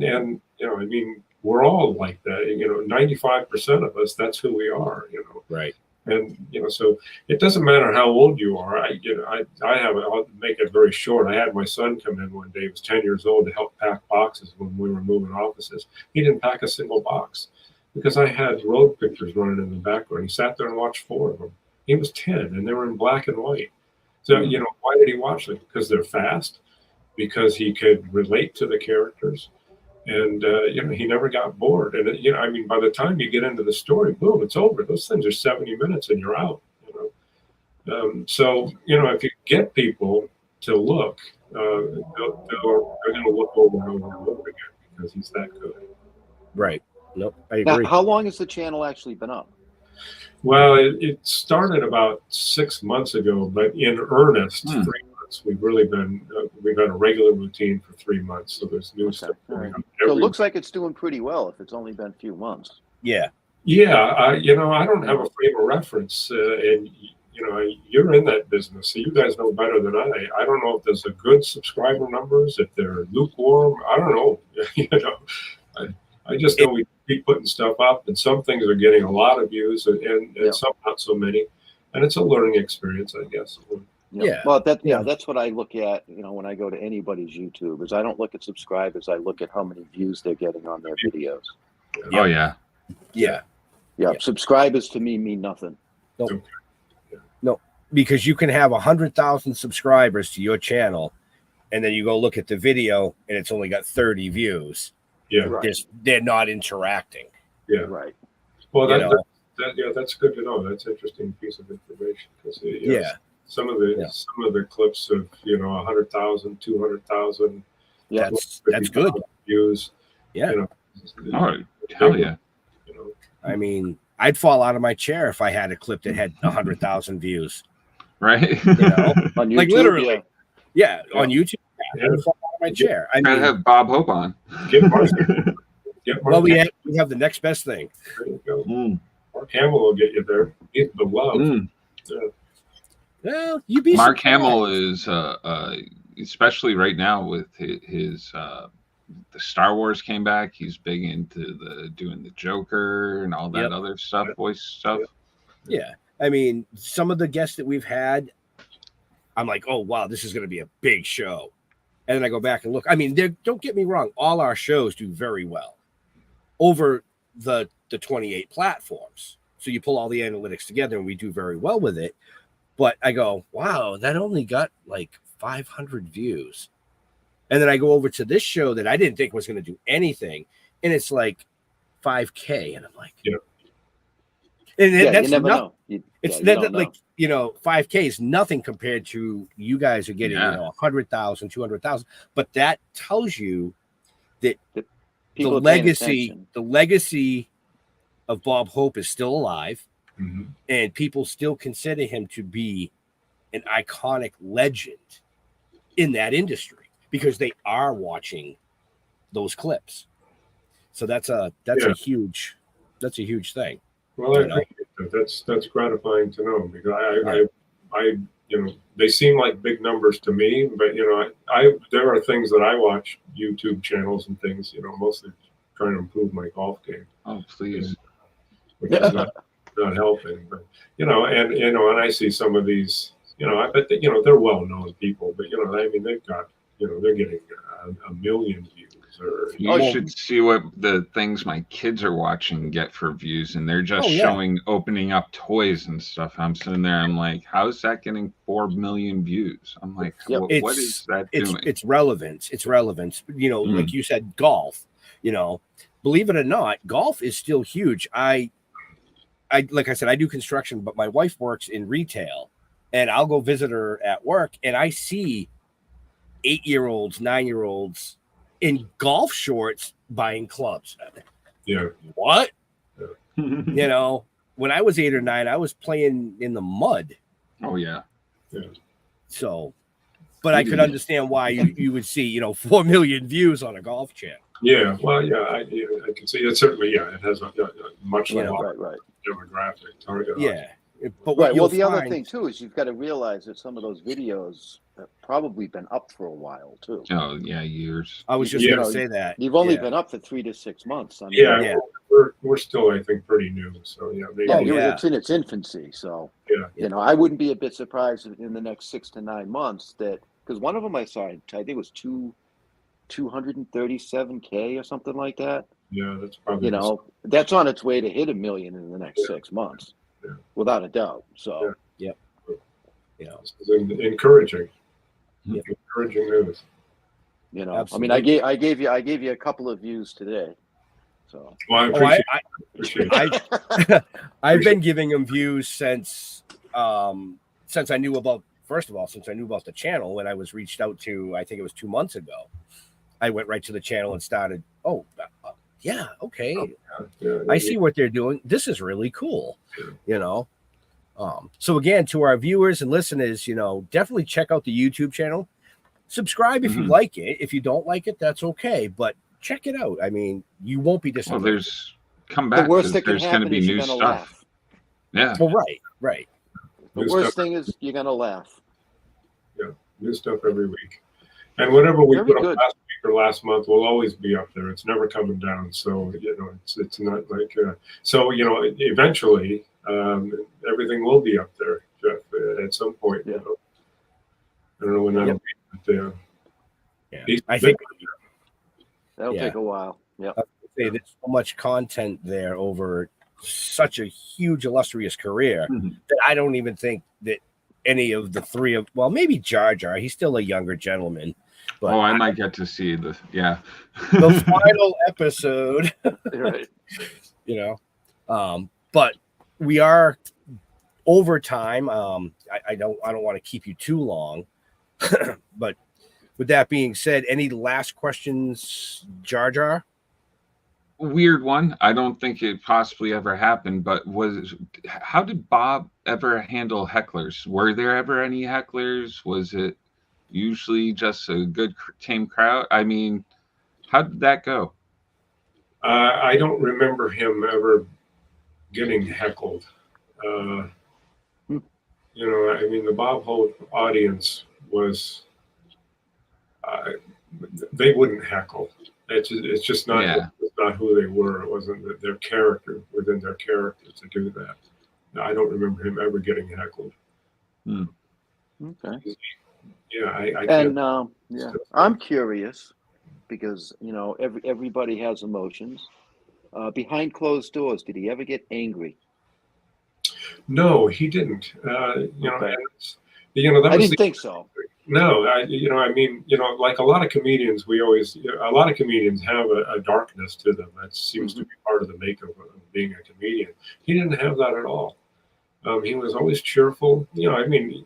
mean, we're all like that, 95% of us, that's who we are, Right. And so it doesn't matter how old you are. I'll make it very short. I had my son come in one day. He was 10 years old to help pack boxes when we were moving offices. He didn't pack a single box because I had road pictures running in the background. He sat there and watched 4 of them. He was 10 and they were in black and white. So, why did he watch them? Because they're fast, because he could relate to the characters. And, he never got bored. And, by the time you get into the story, boom, it's over. Those things are 70 minutes and you're out, So, if you get people to look, they're going to look over and over and over again because he's that good. Right. Nope. I agree. Now, how long has the channel actually been up? Well, it started about 6 months ago, but in earnest, 3 months. We've really been, we've had a regular routine for 3 months. So there's new stuff going on. So it looks like it's doing pretty well if it's only been a few months. Yeah. Yeah. I don't have a frame of reference. And, you're in that business, so you guys know better than I. I don't know if there's a good subscriber numbers, if they're lukewarm. I don't know. I just know we keep putting stuff up, and some things are getting a lot of views, and some not so many. And it's a learning experience, I guess. Yeah. Well, that's what I look at, when I go to anybody's YouTube, is I don't look at subscribers. I look at how many views they're getting on their videos. Oh yeah. Yeah. Yeah. Subscribers to me mean nothing. Nope. No, because you can have 100,000 subscribers to your channel, and then you go look at the video and it's only got 30 views. Yeah. Right. They're not interacting. Yeah. Right. Well, that's good to know. That's an interesting piece of information because some of the clips of 100,000, 200,000. Yeah, that's good views. Yeah. Oh, hell yeah. I mean, I'd fall out of my chair if I had a clip that had 100,000 views. Right. on YouTube, like literally. Yeah, on YouTube. Yeah. I would fall out of my chair. I Gotta have Bob Hope on. Get Mark. Well, we have the next best thing. There you go. Mark Hamill will get you there. He's beloved. Well, you'd be Mark surprised. Hamill is, especially right now with his the Star Wars came back. He's big into doing the Joker and all that other stuff, voice stuff. Yeah, I mean, some of the guests that we've had, I'm like, oh wow, this is going to be a big show, and then I go back and look. I mean, don't get me wrong, all our shows do very well over the 28 platforms. So you pull all the analytics together, and we do very well with it. But I go, wow, that only got like 500 views. And then I go over to this show that I didn't think was going to do anything, and it's like 5K. And I'm like, and that's you never know. It's like 5K is nothing compared to you guys are getting 100,000, 200,000. But that tells you that the legacy of Bob Hope is still alive. Mm-hmm. And people still consider him to be an iconic legend in that industry because they are watching those clips. So that's a huge thing. Well, I appreciate that. That's gratifying to know because I they seem like big numbers to me, but there are things that I watch, YouTube channels and things, mostly trying to improve my golf game. Oh, please. Which is not helping, but and I see some of these, I bet that they're well-known people, but they've got they're getting a million views. You should see what the things my kids are watching get for views, and they're just showing opening up toys and stuff. I'm sitting there, I'm like, how is that getting 4 million views? I'm like, what is that doing? It's relevance. It's relevance. Like you said, golf. Believe it or not, golf is still huge. I like I said, I do construction, but my wife works in retail, and I'll go visit her at work, and I see 8-year-olds, 9-year-olds in golf shorts buying clubs. Yeah. What? Yeah. When I was 8 or 9, I was playing in the mud. Oh yeah. Yeah. So, but I could understand why you would see 4 million views on a golf channel. Yeah. Well, I can see it. Certainly, it has a much larger right. demographic target. Yeah. But what Right. you'll Well, the other find- thing too is you've got to realize that some of those videos have probably been up for a while too. Oh yeah, years. I was just You going to know, say that. You've only Yeah. been up for 3 to 6 months. I mean, Yeah, Yeah. we're still, I think, pretty new. So yeah, yeah, yeah. it's in its infancy. So Yeah. you know, I wouldn't be a bit surprised if in the next 6 to 9 months that, because one of them I saw, I think it was 237K or something like that. Yeah, that's probably You know, that's on its way to hit 1 million in the next 6 months, Yeah. without a doubt. So You know, this is encouraging. Yeah. Encouraging news. you know, Absolutely. I mean, I gave you a couple of views today. So Well, I Oh, appreciate it. I've been giving him views since I knew about. First of all, since I knew about the channel, when I was reached out to, I think it was 2 months ago, I went right to the channel and started. Oh, yeah, okay. Yeah, I see what they're doing. This is really cool. You know. So again, to our viewers and listeners, you know, definitely check out the YouTube channel. Subscribe if you like it. If you don't like it, that's okay. But check it out. I mean, you won't be Well, disappointed. there's come back. the worst 'cause that can there's going to happen be is new you're gonna stuff. laugh. Yeah. Well, right. The New worst stuff. thing is you're gonna laugh. New stuff every week. And whatever we Very put up good. last week or last month will always be up there. It's never coming down. So, you know, it's not like, so, you know, eventually everything will be up there, Jeff, at some point. Yeah. You know? I don't know when that'll be. But, Yeah. I think That'll Yeah. take a while. Yeah. say there's so much content there over such a huge illustrious career that I don't even think that any of the three of, well, maybe Jar Jar, he's still a younger gentleman, but I might get to see the the final episode, Right. you know, but we are over time. I don't want to keep you too long, but with that being said, any last questions, Jar Jar? Weird one. I don't think it possibly ever happened, but how did Bob ever handle hecklers? Were there ever any hecklers? Was it usually just a good tame crowd? I mean, how did that go? I don't remember him ever getting heckled. You know, I mean, the Bob Hope audience was, they wouldn't heckle. It's just not, it's not who they were. It wasn't their character within their character to do that. No, I don't remember him ever getting heckled. Okay. Yeah, I And can't. yeah, I'm curious because you know everybody has emotions. Behind closed doors, did he ever get angry? No, he didn't. You know, Okay. and, you know, that I was didn't think so. No, you know, I mean, you know, like a lot of comedians, a lot of comedians have a darkness to them. That seems to be part of the makeup of being a comedian. He didn't have that at all. He was always cheerful. You know, I mean,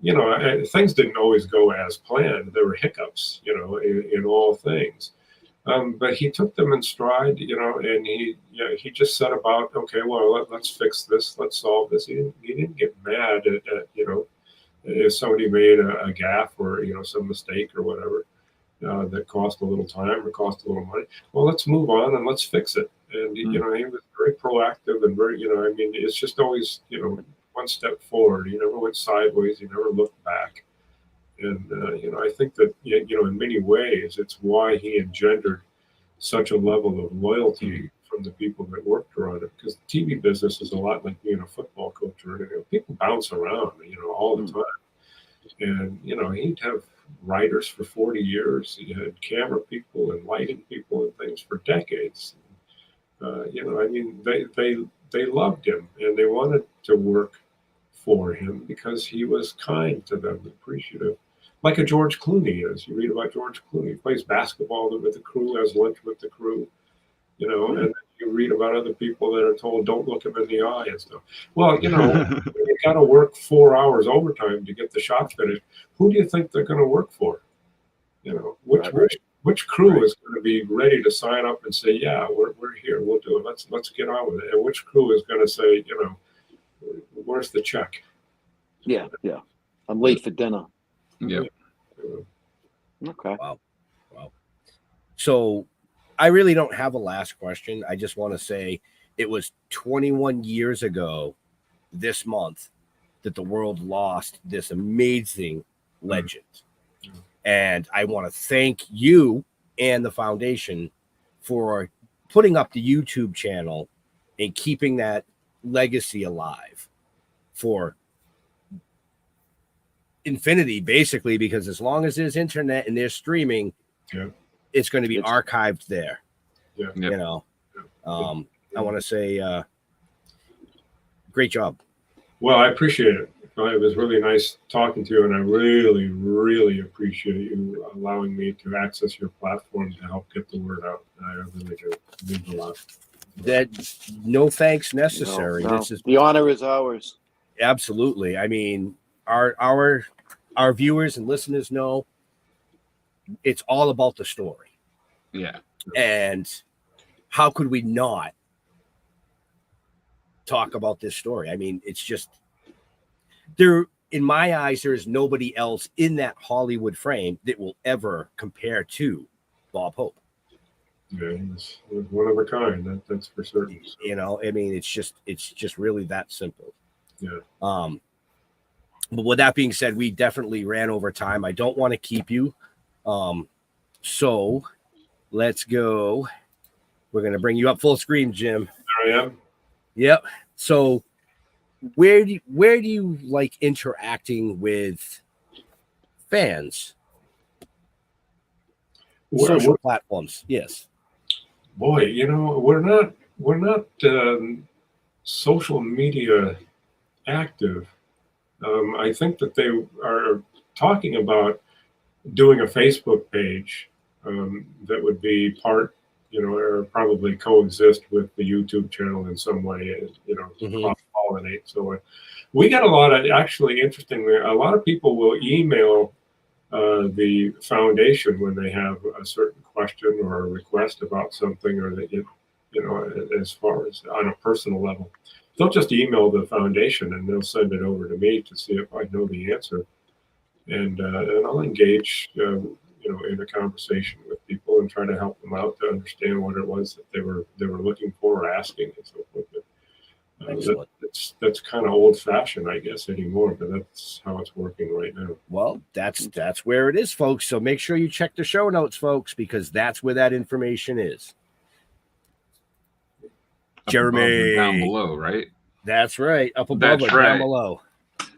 you know, things didn't always go as planned. There were hiccups, you know, in all things. But he took them in stride, you know, and he just set about, okay, well, let's fix this, let's solve this. He didn't get mad at you know, if somebody made a gaffe or, you know, some mistake or whatever that cost a little time or cost a little money. Well, let's move on and let's fix it. And you know, he was very proactive and very, you know, I mean, it's just always, you know, one step forward. He never went sideways. He never looked back. And you know, I think that, you know, in many ways, it's why he engendered such a level of loyalty from the people that worked around it. Because the TV business is a lot like being a football coach or anything. People bounce around, you know, all the time. And you know, he'd have writers for 40 years. He had camera people and lighting people and things for decades. You know, I mean, they loved him and they wanted to work for him because he was kind to them, appreciative. Like a George Clooney is. You read about George Clooney. He plays basketball with the crew, has lunch with the crew, you know, and you read about other people that are told, don't look him in the eye and stuff. Well, you know, you got to work 4 hours overtime to get the shot finished. Who do you think they're going to work for? You know, which crew is going to be ready to sign up and say, yeah, we're here, we'll do it. Let's get on with it. And which crew is going to say, you know, where's the check? Yeah. I'm late for dinner. Yeah. Okay. Wow. So I really don't have a last question. I just want to say it was 21 years ago this month that the world lost this amazing legend. And I want to thank you and the foundation for putting up the YouTube channel and keeping that legacy alive for infinity, basically, because as long as there's internet and there's streaming, it's going to be archived there. You know, I want to say great job. Well, I appreciate it. It was really nice talking to you, and I really, really appreciate you allowing me to access your platform to help get the word out. I really do. It means a lot. That no thanks necessary. No. This is The honor is ours. absolutely. I mean, our viewers and listeners know it's all about the story. Yeah. And how could we not talk about this story? I mean, it's just there, in my eyes, there is nobody else in that Hollywood frame that will ever compare to Bob Hope. Yeah, he's one of a kind. That's for certain. You know, I mean, it's just really that simple. Yeah. But with that being said, we definitely ran over time. I don't want to keep you. So let's go. We're going to bring you up full screen, Jim. There I am. Yep. So where do you like interacting with fans? Social platforms. Yes. Boy, you know, we're not social media active. I think that they are talking about doing a Facebook page that would be part, you know, or probably coexist with the YouTube channel in some way, you know, cross-pollinate. So we got a lot of, actually, interestingly, a lot of people will email the foundation when they have a certain question or a request about something, or that, you know, as far as on a personal level. They'll just email the foundation and they'll send it over to me to see if I know the answer. And I'll engage, you know, in a conversation with people and try to help them out to understand what it was that they were looking for or asking and so forth. That's kind of old fashioned, I guess, anymore, but that's how it's working right now. Well, that's where it is, folks. So make sure you check the show notes, folks, because that's where that information is. Jeremy, down below, right? That's right. Up above or down below.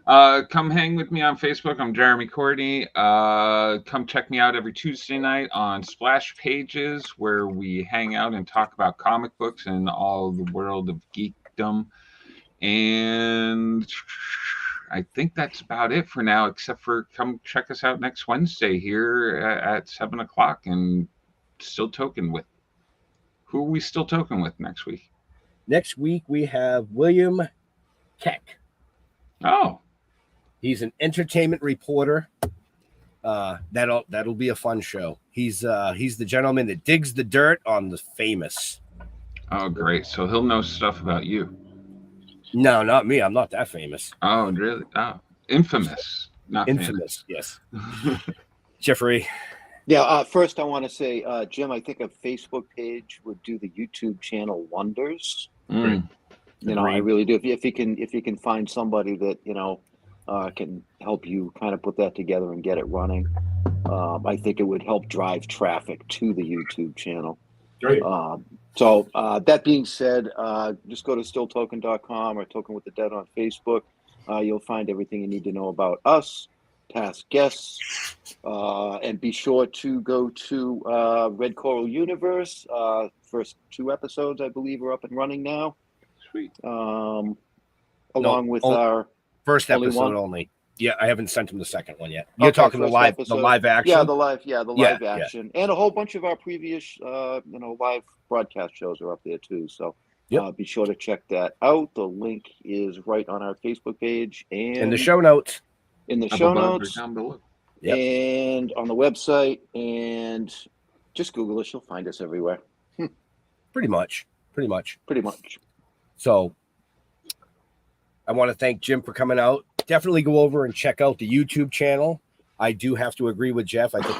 Come hang with me on Facebook. I'm Jeremy Courtney. Come check me out every Tuesday night on Splash Pages, where we hang out and talk about comic books and all the world of geekdom. And I think that's about it for now, except for come check us out next Wednesday here at 7 o'clock and Still Toking with. Who are we still toking with next week? Next week, we have William Keck. Oh. He's an entertainment reporter. That'll be a fun show. He's the gentleman that digs the dirt on the famous. Oh, great. So he'll know stuff about you. No, not me. I'm not that famous. Oh, really? Oh, infamous. Not infamous, yes. Jeffrey. Yeah, first I want to say, Jim, I think a Facebook page would do the YouTube channel wonders. Mm. You know, I really do. If you can find somebody that, you know, can help you kind of put that together and get it running, I think it would help drive traffic to the YouTube channel. Great. So that being said, just go to stilltoking.com or Token with the Dead on Facebook. You'll find everything you need to know about us, past guests, and be sure to go to Red Coral Universe. First 2 episodes, I believe, are up and running now. Sweet. Along with our first episode only. Yeah, I haven't sent him the second one yet. You're talking the live action. Yeah, the live action, and a whole bunch of our previous, live broadcast shows are up there too. So be sure to check that out. The link is right on our Facebook page and in the show notes. In the show notes, down below. And on the website, and just Google us. You'll find us everywhere. Pretty much. So I want to thank Jim for coming out. Definitely go over and check out the YouTube channel. I do have to agree with Jeff. I think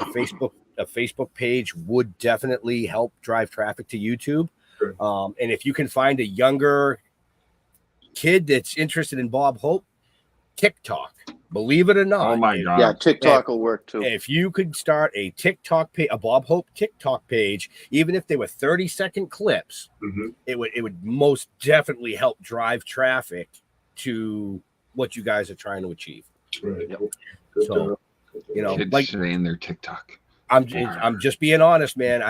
a Facebook page would definitely help drive traffic to YouTube. Sure. And if you can find a younger kid that's interested in Bob Hope, TikTok. Believe it or not. Oh my God. Yeah, TikTok will work too. If you could start a TikTok page, a Bob Hope TikTok page, even if they were 30-second clips, it would most definitely help drive traffic to what you guys are trying to achieve. Right. Yep. So, you know, Kids like today in their TikTok. I'm just being honest, man.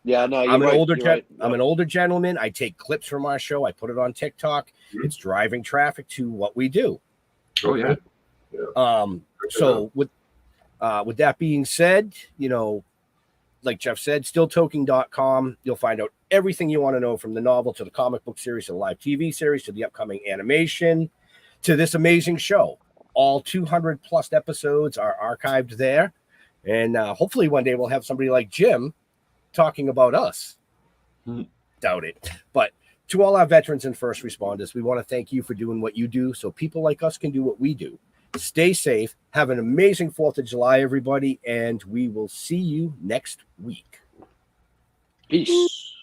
Yeah, no, I'm you're an older gentleman. I take clips from our show. I put it on TikTok. It's driving traffic to what we do. Oh yeah. So with that being said, you know, like Jeff said, stilltoking.com, you'll find out everything you want to know, from the novel to the comic book series to the live TV series to the upcoming animation to this amazing show. All 200 plus episodes are archived there. And hopefully one day we'll have somebody like Jim talking about us. Doubt it. But to all our veterans and first responders, we want to thank you for doing what you do so people like us can do what we do. Stay safe. Have an amazing 4th of July, everybody. And we will see you next week. Peace.